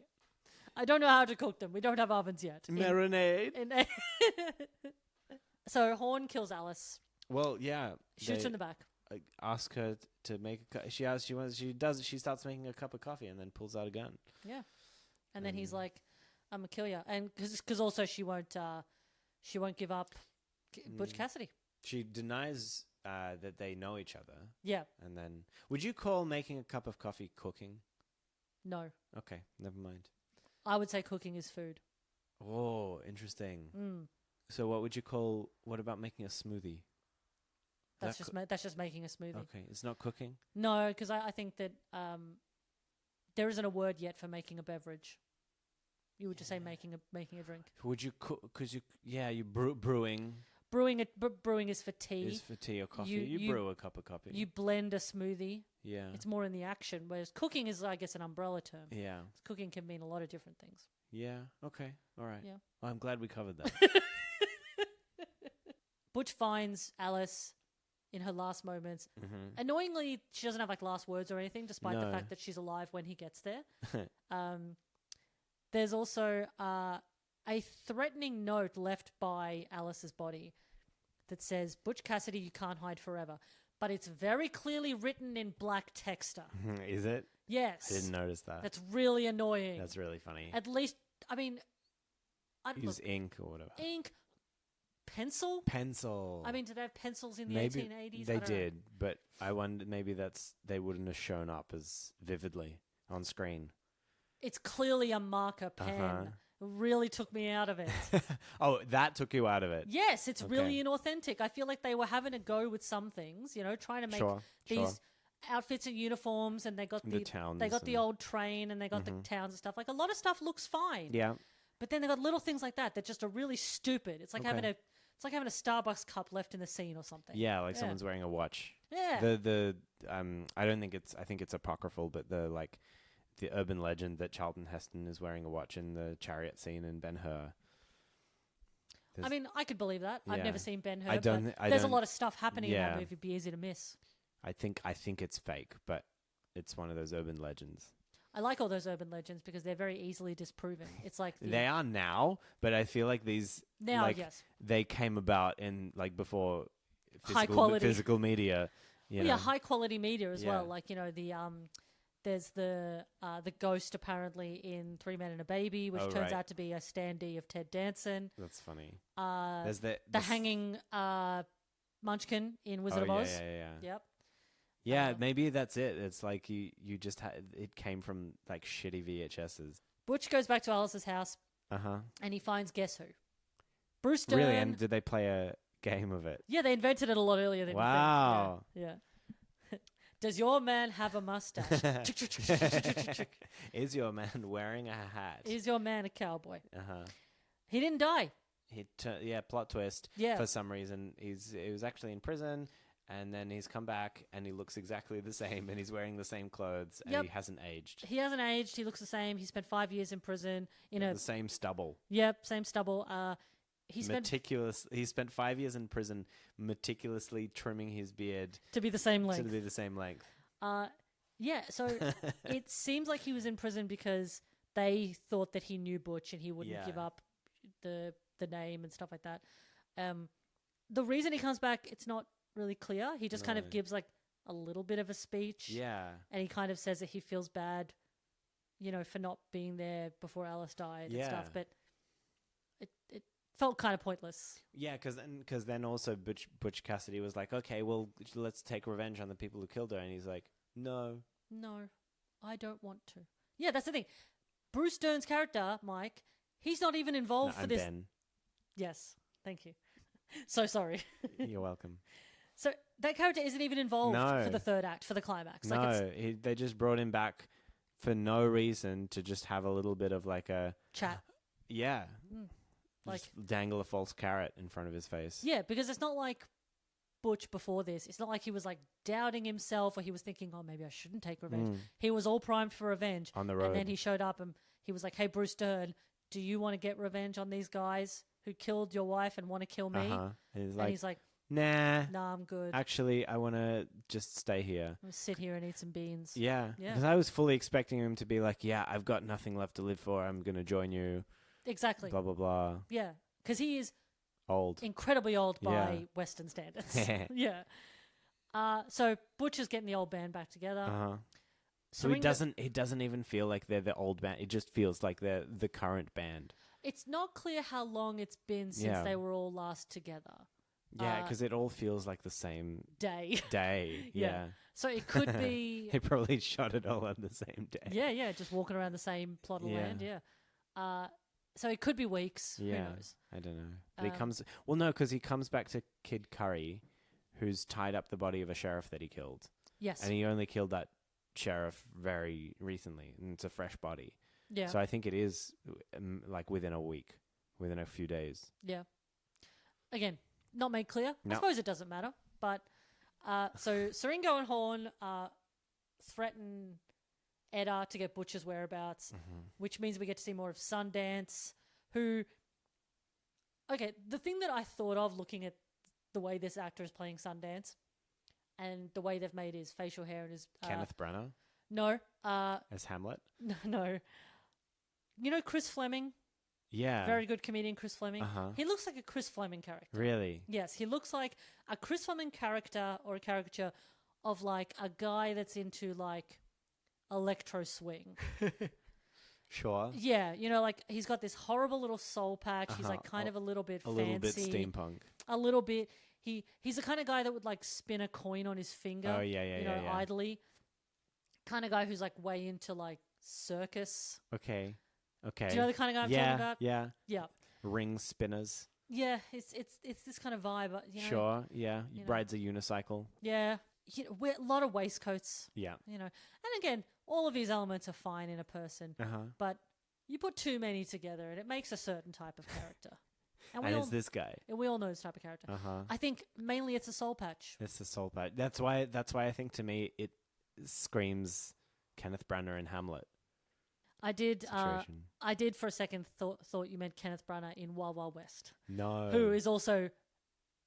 A: I don't know how to cook them. We don't have ovens yet.
B: Marinade.
A: So Horn kills Alice.
B: Well, yeah.
A: Shoots her in the back.
B: ask her to make she starts making a cup of coffee and then pulls out a gun.
A: Yeah. And then he's like, I'm gonna kill you. And because also she won't give up Butch Cassidy.
B: She denies that they know each other.
A: Yeah.
B: And then, would you call making a cup of coffee cooking?
A: No.
B: Okay, never mind.
A: I would say cooking is food.
B: Oh, interesting. So what about making a smoothie?
A: That's just making a smoothie.
B: Okay, it's not cooking?
A: No, because I think that there isn't a word yet for making a beverage. You would just say making a drink.
B: Would you cook? Because you brewing.
A: Brewing is for tea.
B: Is for tea or coffee. You brew a cup of coffee.
A: You blend a smoothie.
B: Yeah.
A: It's more in the action, whereas cooking is, I guess, an umbrella term.
B: Yeah.
A: Cooking can mean a lot of different things.
B: Yeah. Okay. All right.
A: Yeah.
B: Well, I'm glad we covered that.
A: Butch finds Alice in her last moments. Mm-hmm. Annoyingly, she doesn't have like last words or anything, despite the fact that she's alive when he gets there. There's also a threatening note left by Alice's body that says, Butch Cassidy, you can't hide forever. But it's very clearly written in black texter.
B: Is it?
A: Yes.
B: I didn't notice that.
A: That's really annoying.
B: That's really funny.
A: At least, I mean...
B: Use ink or whatever.
A: Ink. Pencil?
B: Pencil.
A: I mean, did they have pencils in the 1880s?
B: They did, but I wonder maybe they wouldn't have shown up as vividly on screen.
A: It's clearly a marker pen. It really took me out of it.
B: Oh, that took you out of it?
A: Yes, it's really inauthentic. I feel like they were having a go with some things, trying to make these outfits and uniforms, and they got the towns. They got the old train, and they got the towns and stuff. Like a lot of stuff looks fine.
B: Yeah.
A: But then they got little things like that just are really stupid. It's like having a Starbucks cup left in the scene or something.
B: Yeah, like someone's wearing a watch.
A: Yeah.
B: I think it's apocryphal, but the urban legend that Charlton Heston is wearing a watch in the chariot scene in Ben-Hur.
A: I mean, I could believe that. I've never seen Ben-Hur.
B: There's
A: a lot of stuff happening in that movie. It'd be easy to miss.
B: I think it's fake, but it's one of those urban legends.
A: I like all those urban legends because they're very easily disproven. It's like
B: they are now, but I feel like these they came about in before physical media.
A: High quality media as well. Like there's the ghost apparently in 3 Men and a Baby, which turns out to be a standee of Ted Danson.
B: That's funny.
A: There's the hanging Munchkin in Wizard of Oz.
B: Yeah.
A: Yep.
B: Yeah, maybe that's it. It's like you just had it came from like shitty VHSs.
A: Butch goes back to Alice's house. And he finds guess who? Bruce Dern.
B: Really? And did they play a game of it?
A: Yeah, they invented it a lot earlier than
B: wow.
A: You think. Yeah. Does your man have a mustache?
B: Is your man wearing a hat?
A: Is your man a cowboy? He didn't die.
B: Plot twist.
A: Yeah.
B: For some reason, he was actually in prison. And then he's come back and he looks exactly the same and he's wearing the same clothes and he hasn't aged.
A: He hasn't aged. He looks the same. He spent 5 years in prison.
B: The same stubble.
A: Yep, same stubble. He
B: spent 5 years in prison meticulously trimming his beard.
A: To be the same length. So it seems like he was in prison because they thought that he knew Butch and he wouldn't give up the name and stuff like that. The reason he comes back, it's not really clear. He just kind of gives like a little bit of a speech.
B: Yeah.
A: And he kind of says that he feels bad, for not being there before Alice died and stuff. But it felt kind of pointless.
B: Yeah, because then also Butch Cassidy was like, okay, well, let's take revenge on the people who killed her. And he's like, no, I don't want to. Yeah, that's the thing. Bruce Dern's character, Mike, he's not even involved for this. Ben.
A: Yes, thank you. So sorry.
B: You're welcome.
A: So that character isn't even involved for the third act, for the climax.
B: They just brought him back for no reason to just have a little bit of like a
A: chat.
B: Yeah. Just dangle a false carrot in front of his face.
A: Yeah, because it's not like Butch before this. It's not like he was like doubting himself or he was thinking, oh, maybe I shouldn't take revenge. He was all primed for revenge.
B: On the road.
A: And then he showed up and he was like, hey, Bruce Dern, do you want to get revenge on these guys who killed your wife and want to kill me?
B: And
A: he's like,
B: nah,
A: I'm good.
B: Actually, I want to just stay here.
A: I'm gonna sit here and eat some beans.
B: Yeah. Because I was fully expecting him to be like, yeah, I've got nothing left to live for. I'm going to join you.
A: Exactly.
B: Blah, blah, blah.
A: Yeah. Because he is
B: old.
A: Incredibly old by Western standards. Yeah. So Butch is getting the old band back together.
B: Uh-huh. So he doesn't even feel like they're the old band. It just feels like they're the current band.
A: It's not clear how long it's been since they were all last together.
B: Yeah, because it all feels like the same
A: day.
B: Yeah.
A: So it could be...
B: They probably shot it all on the same day.
A: Yeah, just walking around the same plot of land, so it could be weeks.
B: Yeah,
A: who knows?
B: I don't know. But he comes... Well, no, because he comes back to Kid Curry, who's tied up the body of a sheriff that he killed.
A: Yes.
B: And he only killed that sheriff very recently, and it's a fresh body.
A: Yeah.
B: So I think it is like within a week, within a few days.
A: Yeah. Again, not made clear.
B: No.
A: I suppose it doesn't matter. But so Siringo and Horn threaten Edda to get Butch's whereabouts, which means we get to see more of Sundance, who... Okay, the thing that I thought of looking at the way this actor is playing Sundance and the way they've made his facial hair and his...
B: Kenneth Branagh?
A: No.
B: As Hamlet?
A: No. You know Chris Fleming?
B: Yeah.
A: Very good comedian, Chris Fleming. He looks like a Chris Fleming character.
B: Really?
A: Yes, he looks like a Chris Fleming character or a caricature of like a guy that's into like electro swing.
B: Sure.
A: Yeah, like he's got this horrible little soul patch. He's like kind of a little bit fancy.
B: A little bit steampunk.
A: A little bit. He's the kind of guy that would like spin a coin on his finger.
B: Oh, yeah.
A: Idly. Kind of guy who's like way into like circus.
B: Okay.
A: Do you know the kind of guy I'm talking about?
B: Yeah. Ring spinners.
A: Yeah, it's this kind of vibe.
B: Sure, yeah. Rides a unicycle.
A: Yeah. A lot of waistcoats.
B: Yeah.
A: And again, all of these elements are fine in a person, but you put too many together and it makes a certain type of character.
B: And it's this guy.
A: And we all know this type of character. I think mainly it's a soul patch.
B: It's a soul patch. That's why I think to me it screams Kenneth Branagh in Hamlet.
A: I did for a second thought you meant Kenneth Branagh in Wild Wild West.
B: No.
A: Who is also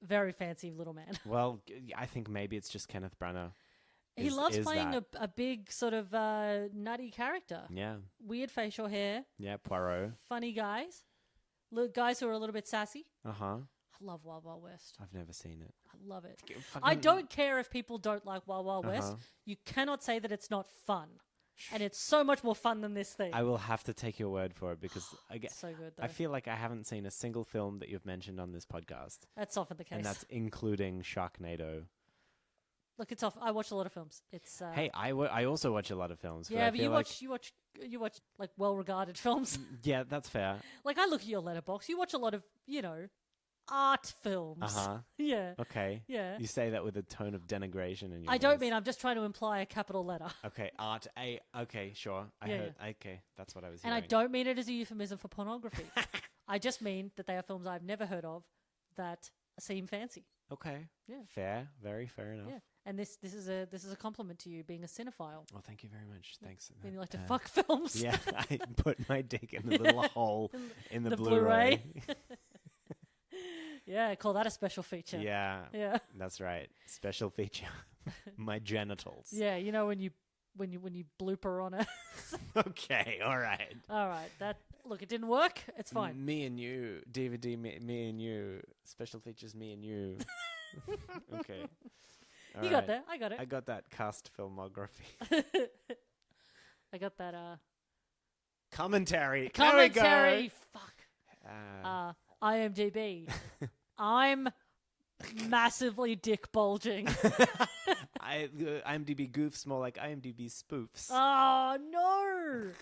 A: very fancy little man.
B: Well, I think maybe it's just Kenneth Branagh.
A: He loves playing a big sort of nutty character.
B: Yeah.
A: Weird facial hair.
B: Yeah, Poirot.
A: Funny guys. Guys who are a little bit sassy.
B: Uh-huh.
A: I love Wild Wild West.
B: I've never seen it.
A: I love it. I don't care if people don't like Wild Wild West. You cannot say that it's not fun. And it's so much more fun than this thing.
B: I will have to take your word for it because
A: so good, though.
B: I feel like I haven't seen a single film that you've mentioned on this podcast.
A: That's often the case.
B: And that's including Sharknado.
A: Look, it's off. I watch a lot of films. It's
B: Hey, I also watch a lot of films.
A: Yeah, but you watch like well-regarded films.
B: Yeah, that's fair.
A: Like I look at your letterbox. You watch a lot of, art films. Yeah.
B: Okay.
A: Yeah.
B: You say that with a tone of denigration in your
A: I don't mean. I'm just trying to imply a capital letter.
B: Okay, art. Okay, sure. I heard. Okay, that's what I was hearing.
A: And I don't mean it as a euphemism for pornography. I just mean that they are films I've never heard of that seem fancy.
B: Okay.
A: Yeah.
B: Fair. Very fair enough.
A: Yeah. And this is a compliment to you being a cinephile.
B: Well, thank you very much. Thanks.
A: And you like to fuck films.
B: Yeah, I put my dick in the little hole in the
A: Blu-ray. Yeah, call that a special feature.
B: Yeah.
A: Yeah.
B: That's right. Special feature. My genitals.
A: Yeah, when you blooper on it.
B: Okay, all right.
A: All right. Look, it didn't work. It's fine.
B: Me and you, DVD me and you, special features me and you. Okay. All
A: you got there. I got it.
B: I got that cast filmography.
A: I got that
B: commentary.
A: Commentary.
B: There we go.
A: Fuck. IMDb. I'm massively dick bulging.
B: IMDb goofs more like IMDb spoofs.
A: Oh no!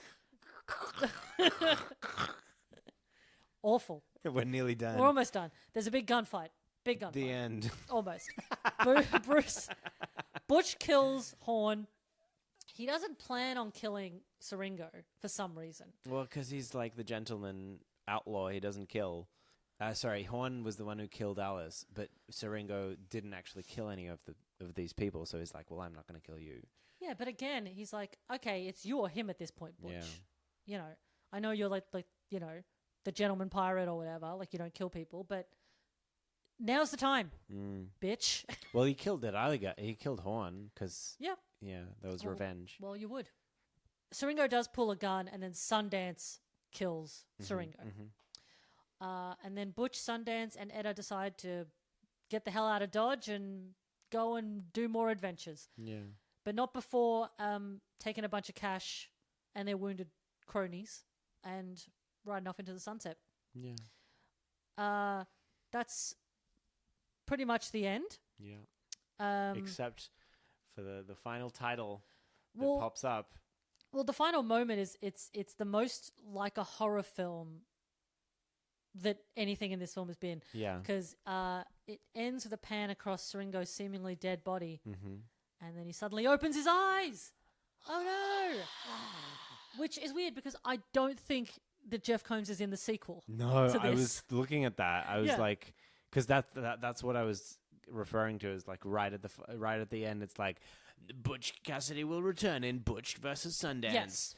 A: Awful.
B: We're nearly done.
A: We're almost done. There's a big gunfight.
B: The end.
A: Almost. Butch kills Horn. He doesn't plan on killing Siringo for some reason.
B: Well, because he's like the gentleman outlaw. He doesn't kill. Horn was the one who killed Alice, but Siringo didn't actually kill any of these people. So he's like, well, I'm not going to kill you.
A: Yeah, but again, he's like, okay, it's you or him at this point, Butch. Yeah. I know you're like the gentleman pirate or whatever. Like you don't kill people, but now's the time, bitch.
B: Well, he killed that other guy. He killed Horn because that was revenge.
A: Well, you would. Siringo does pull a gun, and then Sundance kills Siringo. And then Butch, Sundance, and Edda decide to get the hell out of Dodge and go and do more adventures.
B: Yeah.
A: But not before taking a bunch of cash and their wounded cronies and riding off into the sunset.
B: Yeah.
A: That's pretty much the end.
B: Yeah. Except for the final title that pops up.
A: Well, the final moment is it's the most like a horror film that anything in this film has been.
B: Yeah.
A: Because it ends with a pan across Siringo's seemingly dead body.
B: Mm-hmm.
A: And then he suddenly opens his eyes. Oh, no. Which is weird because I don't think that Jeff Combs is in the sequel.
B: No, I was looking at that. I was like, because that's what I was referring to is like right at the end. It's like Butch Cassidy will return in Butch versus Sundance.
A: Yes.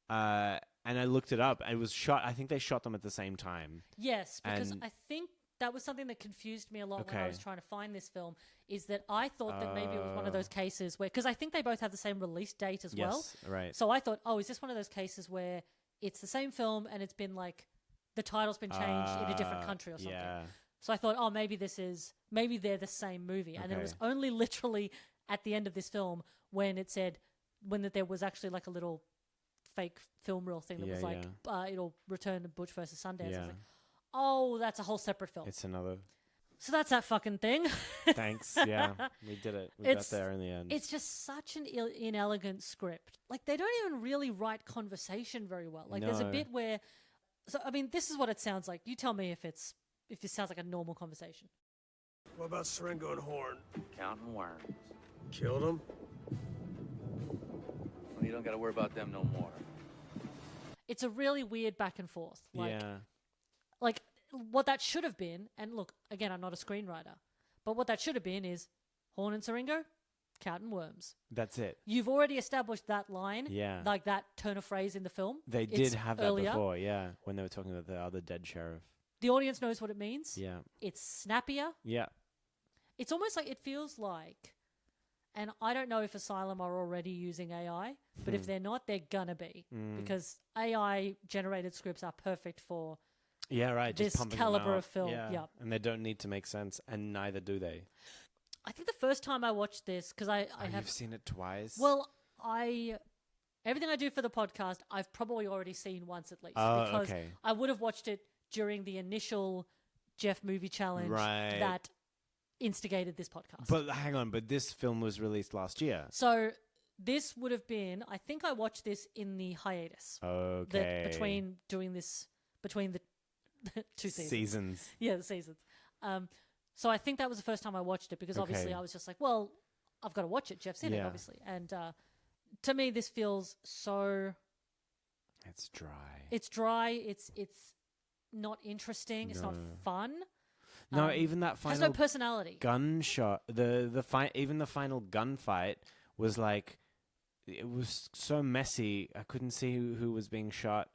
B: And I looked it up. It was shot. I think they shot them at the same time.
A: Yes, because I think that was something that confused me a lot when I was trying to find this film. Is that I thought that maybe it was one of those cases where, because I think they both have the same release date as well.
B: Right.
A: So I thought, oh, is this one of those cases where it's the same film and it's been like the title's been changed in a different country or something?
B: Yeah.
A: So I thought, oh, maybe they're the same movie. And it was only literally at the end of this film when it said that there was actually like a little fake film reel thing that was like it'll return to Butch versus Sundance. I was like, oh, that's a whole separate film.
B: It's another.
A: So that's that fucking thing.
B: Thanks. Yeah, we did it. We got there in the end.
A: It's just such an inelegant script. Like they don't even really write conversation very well. Like there's a bit where, so I mean, this is what it sounds like. You tell me if it sounds like a normal conversation.
C: What about Siringo and Horn?
D: Counting worms.
C: Killed them?
D: Well, you don't got to worry about them no more.
A: It's a really weird back and forth. Like what that should have been, and look, again, I'm not a screenwriter, but what that should have been is Horn and Siringo, counting worms.
B: That's it.
A: You've already established that line, like that turn of phrase in the film.
B: They did have that before, when they were talking about the other dead sheriff.
A: The audience knows what it means.
B: Yeah.
A: It's snappier.
B: Yeah.
A: It's almost like, it feels like, and I don't know if Asylum are already using AI, but if they're not, they're gonna be. Because AI-generated scripts are perfect for
B: this
A: caliber of film. Yeah.
B: And they don't need to make sense, and neither do they.
A: I think the first time I watched this, because I have...
B: You've seen it twice?
A: Well, everything I do for the podcast, I've probably already seen once at least. Because I would have watched it during the initial Jeff Movie Challenge that instigated this podcast.
B: But hang on, but this film was released last year.
A: So this would have been, I think I watched this in the hiatus.
B: Okay.
A: Between the two seasons. Yeah, the seasons. So I think that was the first time I watched it because obviously I was just like, well, I've got to watch it. Jeff's in it, obviously. And to me, this feels so...
B: It's dry.
A: It's dry. It's not interesting. It's not fun.
B: No, even that final...
A: has no personality.
B: Gunshot. Even the final gunfight was like... It was so messy. I couldn't see who was being shot.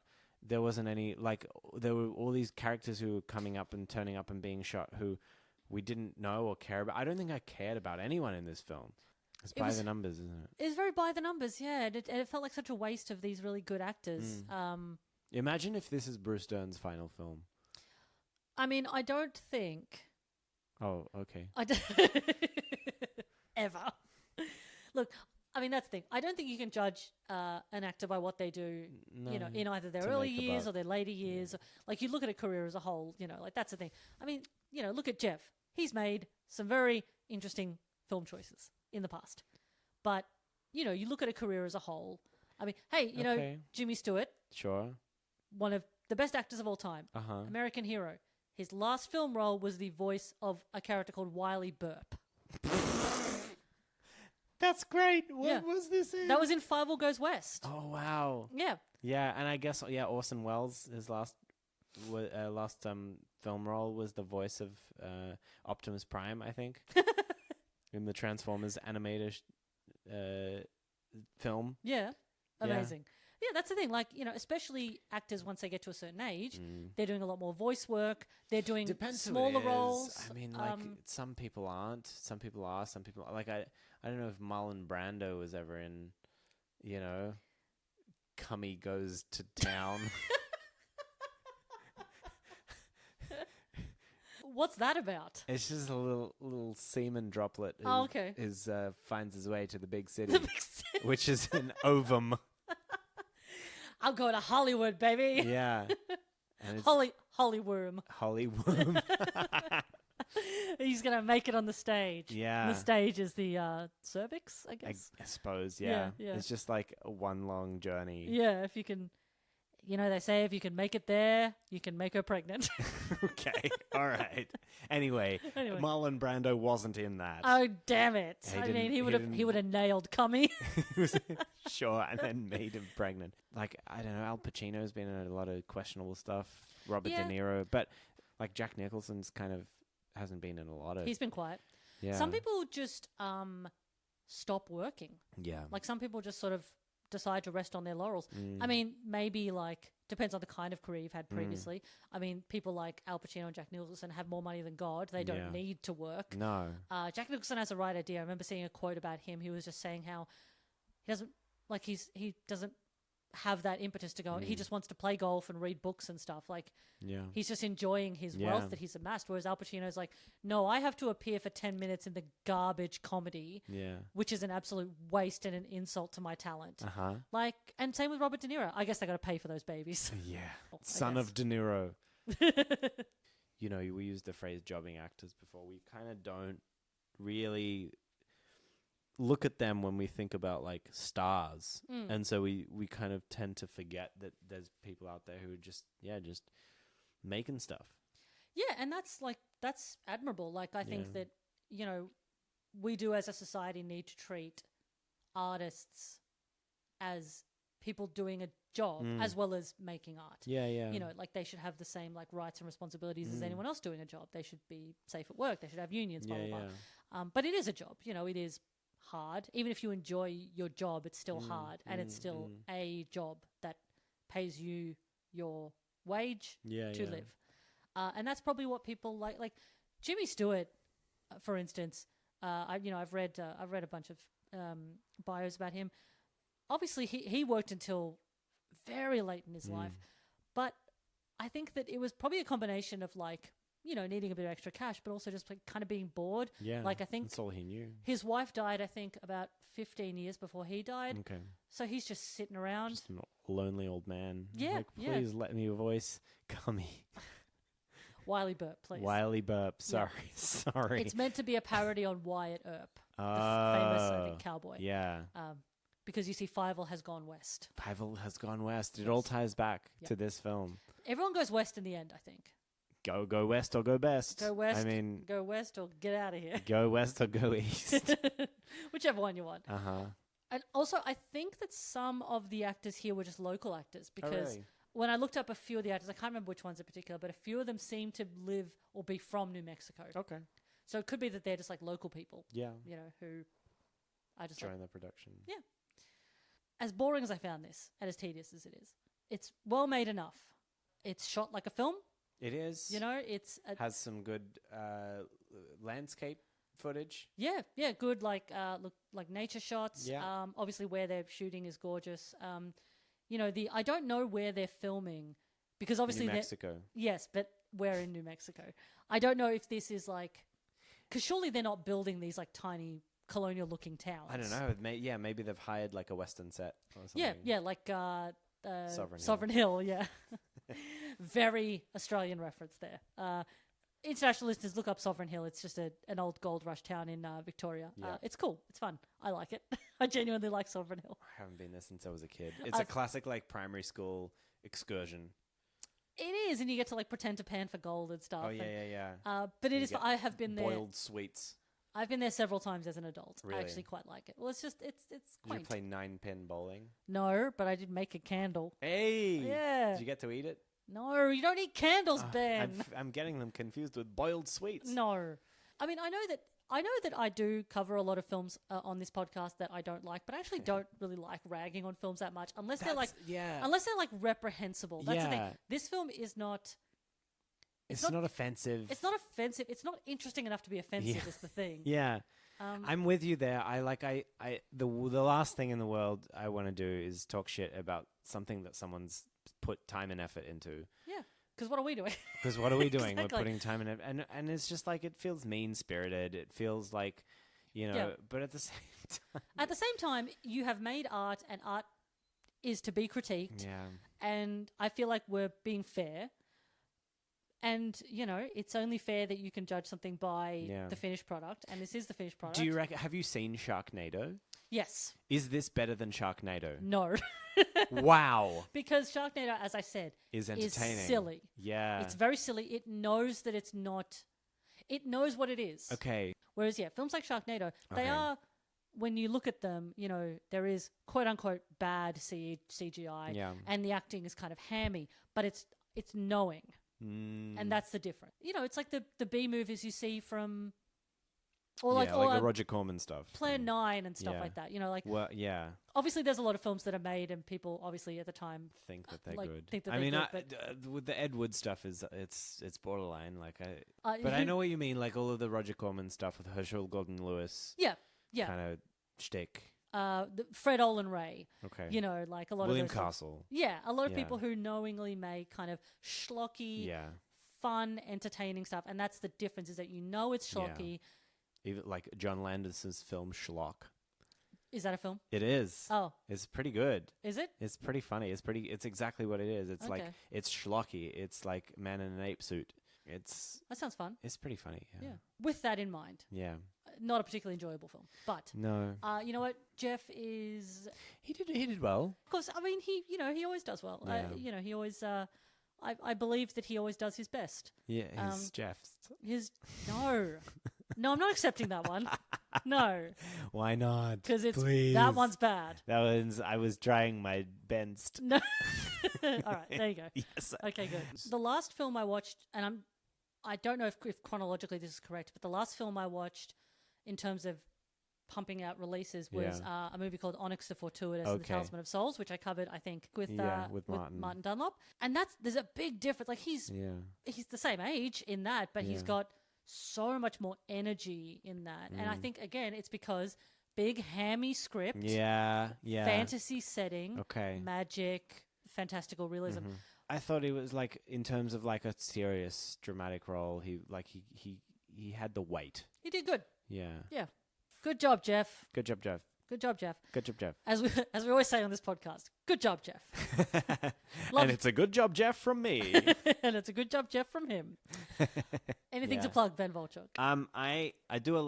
B: There wasn't any... Like, there were all these characters who were coming up and turning up and being shot who we didn't know or care about. I don't think I cared about anyone in this film. It's by the numbers, isn't it?
A: It's very by the numbers, yeah. And it felt like such a waste of these really good actors.
B: Imagine if this is Bruce Dern's final film.
A: I mean, I don't think...
B: Oh, okay.
A: Ever. Look, I mean, that's the thing. I don't think you can judge an actor by what they do, in either their early years or their later years. Like, you look at a career as a whole, like that's the thing. I mean, look at Jeff. He's made some very interesting film choices in the past. But, you look at a career as a whole. I mean, hey, Jimmy Stewart.
B: Sure.
A: One of the best actors of all time. American hero. His last film role was the voice of a character called Wiley Burp.
B: That's great. What was this in?
A: That was in Five All Goes West.
B: Oh, wow.
A: Yeah.
B: Yeah, and I guess, Orson Welles, his last film role was the voice of Optimus Prime, I think, in the Transformers animated film.
A: Yeah. Amazing. Yeah, that's the thing. Like, especially actors, once they get to a certain age, they're doing a lot more voice work. They're doing smaller roles.
B: I mean, like, some people aren't. Some people are. Some people are. Like, I don't know if Marlon Brando was ever in, Cummy Goes to Town.
A: What's that about?
B: It's just a little semen droplet.
A: Oh, okay.
B: Finds his way to the big city,
A: The big city.
B: which is an ovum.
A: I'm going to Hollywood, baby.
B: Yeah. And it's
A: Hollyworm.
B: Hollyworm.
A: He's going to make it on the stage.
B: Yeah.
A: And the stage is the cervix, I guess.
B: I suppose, yeah.
A: Yeah.
B: It's just like a one long journey.
A: Yeah, if you can... they say if you can make it there, you can make her pregnant.
B: Okay, all right. Anyway, Marlon Brando wasn't in that.
A: Oh, damn it. He would have nailed Cummy.
B: Sure, and then made him pregnant. Like, I don't know, Al Pacino's been in a lot of questionable stuff. Robert De Niro. But, like, Jack Nicholson's kind of hasn't been in a lot of...
A: He's been quiet.
B: Yeah.
A: Some people just stop working.
B: Yeah.
A: Like, some people just sort of decide to rest on their laurels. I mean, maybe like depends on the kind of career you've had previously. I mean, people like Al Pacino and Jack Nicholson have more money than God. They don't need to work.
B: No.
A: Jack Nicholson has the right idea. I remember seeing a quote about him. He was just saying how he doesn't have that impetus to go. He just wants to play golf and read books and stuff. Like, he's just enjoying his wealth that he's amassed. Whereas Al Pacino's like, no, I have to appear for 10 minutes in the garbage comedy, which is an absolute waste and an insult to my talent. Like, and same with Robert De Niro. I guess they got to pay for those babies.
B: Yeah, son of De Niro. We used the phrase jobbing actors before. We kind of don't really look at them when we think about like stars, and so we kind of tend to forget that there's people out there who are just making stuff.
A: Yeah, and that's admirable. Like, I think that we do as a society need to treat artists as people doing a job as well as making art.
B: Yeah.
A: Like they should have the same like rights and responsibilities as anyone else doing a job. They should be safe at work. They should have unions. Blah blah blah. But it is a job. It is hard. Even if you enjoy your job, it's still hard, and it's still a job that pays you your wage to live. And that's probably what people like. Like Jimmy Stewart, for instance. I've read a bunch of bios about him. Obviously, he worked until very late in his life, but I think that it was probably a combination of like, needing a bit of extra cash, but also just like kind of being bored.
B: Yeah,
A: like I think
B: that's all he knew.
A: His wife died, I think, about 15 years before he died.
B: Okay,
A: so he's just sitting around, just
B: a lonely old man.
A: Yeah,
B: like, please let me a voice. Cummy.
A: Wiley Burp, please.
B: Wiley Burp. Sorry.
A: It's meant to be a parody on Wyatt Earp, the famous, I think, cowboy.
B: Yeah.
A: Because you see, Fievel has gone west.
B: Fievel has gone west. It all ties back to this film.
A: Everyone goes west in the end, I think.
B: Go west or go best.
A: Go west.
B: I mean,
A: go west or get out of here.
B: Go west or go east.
A: Whichever one you want. And also, I think that some of the actors here were just local actors because when I looked up a few of the actors, I can't remember which ones in particular, but a few of them seem to live or be from New Mexico.
B: Okay.
A: So it could be that they're just like local people.
B: Yeah.
A: Who I just
B: join the production.
A: Yeah. As boring as I found this, and as tedious as it is, it's well made enough. It's shot like a film.
B: It is.
A: Has
B: some good landscape footage.
A: Yeah, good like nature shots. Yeah. Obviously where they're shooting is gorgeous. I don't know where they're filming because obviously
B: New Mexico.
A: Yes, but we're in New Mexico. I don't know if this is like because surely they're not building these like tiny colonial looking towns.
B: I don't know. Maybe they've hired like a Western set or something.
A: Yeah, like Sovereign Hill, yeah. Very Australian reference there. International listeners, look up Sovereign Hill. It's just an old gold rush town in Victoria. Yeah. It's cool. It's fun. I like it. I genuinely like Sovereign Hill.
B: I haven't been there since I was a kid. It's a classic like primary school excursion.
A: It is, and you get to like pretend to pan for gold and stuff.
B: Oh yeah.
A: But it is. I have been there.
B: Boiled sweets.
A: I've been there several times as an adult.
B: Really?
A: I actually quite like it. Well, it's quaint.
B: Did you play 9-pin bowling?
A: No, but I did make a candle.
B: Hey!
A: Yeah.
B: Did you get to eat it?
A: No, you don't eat candles, Ben.
B: I'm getting them confused with boiled sweets.
A: No. I mean, I know that I do cover a lot of films on this podcast that I don't like, but I actually don't really like ragging on films that much unless they're like reprehensible. That's the thing. This film is not...
B: It's not offensive.
A: It's not offensive. It's not interesting enough to be offensive is the thing.
B: Yeah. I'm with you there. The last thing in the world I want to do is talk shit about something that someone's put time and effort into.
A: Yeah. Because what are we doing?
B: Because what are we doing?
A: Exactly.
B: We're putting time in it. And it's just like, it feels mean-spirited. It feels like, but at the same time...
A: At the same time, you have made art, and art is to be critiqued.
B: Yeah.
A: And I feel like we're being fair. And, it's only fair that you can judge something by the finished product. And this is the finished product.
B: Do you reckon... Have you seen Sharknado?
A: Yes.
B: Is this better than Sharknado?
A: No.
B: Wow.
A: Because Sharknado, as I said,
B: is entertaining.
A: Is silly.
B: Yeah.
A: It's very silly. It knows that it's not... It knows what it is.
B: Okay.
A: Whereas, films like Sharknado, they are... When you look at them, there is quote-unquote bad CGI. And the acting is kind of hammy. But it's knowing. And that's the difference. It's like the B movies you see from... Or
B: like the Roger Corman stuff.
A: Plan 9 and stuff like that.
B: Well, yeah.
A: Obviously, there's a lot of films that are made, and people obviously at the time
B: think that they're good.
A: Think that they're good,
B: with the Ed Wood stuff, it's borderline. But
A: I
B: I know what you mean. Like all of the Roger Corman stuff with Herschel Gordon Lewis.
A: Yeah.
B: Kind of shtick.
A: Fred Olin Ray.
B: Okay.
A: Like a lot
B: William
A: of
B: Castle.
A: Yeah, a lot of people who knowingly make kind of schlocky, fun, entertaining stuff, and that's the difference. Is that it's schlocky.
B: Yeah. Even like John Landis's film Schlock.
A: Is that a film?
B: It is.
A: Oh.
B: It's pretty good.
A: Is it?
B: It's pretty funny. It's exactly what it is. It's like, it's schlocky. It's like man in an ape suit.
A: That sounds fun.
B: It's pretty funny. Yeah.
A: With that in mind.
B: Yeah.
A: Not a particularly enjoyable film, but
B: no.
A: You know what? Jeff is.
B: He did well.
A: Of course, I mean he always does well.
B: Yeah.
A: He always. I believe that he always does his best.
B: Yeah, Jeff's.
A: No, I'm not accepting that one. No.
B: Why not?
A: Because that one's bad.
B: I was trying my best.
A: No. All right, there you go.
B: Yes.
A: Okay, good. The last film I watched, and I don't know if chronologically this is correct, but the last film I watched in terms of pumping out releases was a movie called Onyx the Fortuitous and the Talisman of Souls, which I covered, I think, with Martin Dunlop. And there's a big difference. Like he's the same age in that, but he's got so much more energy in that. And I think, again, it's because big hammy script, fantasy setting, magic, fantastical realism.
B: Mm-hmm. I thought he was like, in terms of like a serious dramatic role, he had the weight.
A: He did good.
B: Yeah.
A: Good job, Jeff.
B: Good job, Jeff.
A: Good job, Jeff.
B: Good job, Jeff.
A: As we always say on this podcast, good job, Jeff.
B: And it's a good job, Jeff, from me.
A: And it's a good job, Jeff, from him. Anything to plug, Ben Volchok?
B: I do a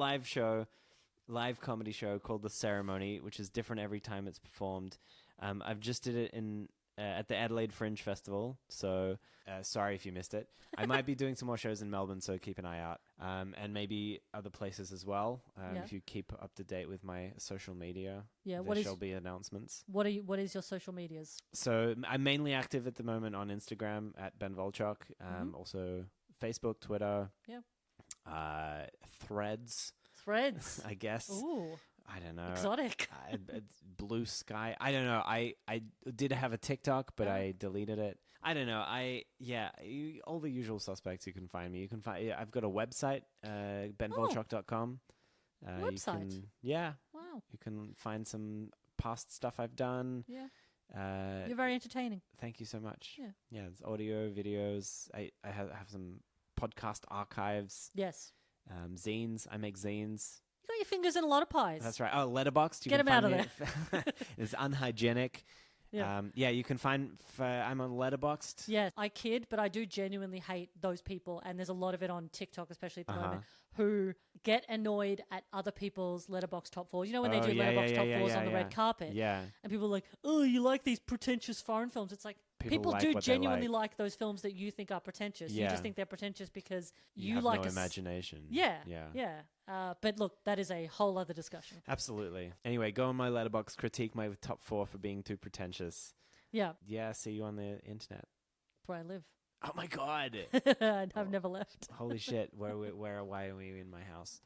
B: live comedy show called The Ceremony, which is different every time it's performed. I've just did it at the Adelaide Fringe Festival, so sorry if you missed it. I might be doing some more shows in Melbourne, so keep an eye out. And maybe other places as well. If you keep up to date with my social media, there shall be announcements.
A: What is your social medias?
B: So I'm mainly active at the moment on Instagram at Ben Volchok. Also Facebook, Twitter.
A: Yeah.
B: Threads.
A: I
B: guess.
A: Ooh.
B: I don't know.
A: Exotic.
B: Blue Sky. I don't know. I did have a TikTok, but I deleted it. I don't know. All the usual suspects. You can find me. You can find. I've got a website, benvolchok.com.
A: Website. Wow.
B: You can find some past stuff I've done.
A: Yeah. You're very entertaining.
B: Thank you so much.
A: Yeah.
B: Yeah. It's audio, videos. I have some podcast archives.
A: Yes.
B: Zines. I make zines.
A: You got your fingers in a lot of pies.
B: That's right. Oh, Letterboxd.
A: Get them out of there.
B: It's unhygienic.
A: Yeah.
B: You can find... I'm on Letterboxd.
A: Yeah, I kid, but I do genuinely hate those people, and there's a lot of it on TikTok, especially at the moment, who get annoyed at other people's Letterboxd top fours. You know when they do Letterboxd top fours on the red carpet?
B: Yeah.
A: And people are like, oh, you like these pretentious foreign films. It's like, people do genuinely like those films that you think are pretentious.
B: Yeah.
A: You just think they're pretentious because
B: you have
A: like
B: no imagination.
A: Yeah. But look, that is a whole other discussion.
B: Absolutely. Anyway, go on my Letterboxd, critique my top 4 for being too pretentious.
A: Yeah.
B: Yeah, see you on the internet.
A: That's where I live.
B: Oh my God.
A: I've never left.
B: Holy shit. Why are we in my house?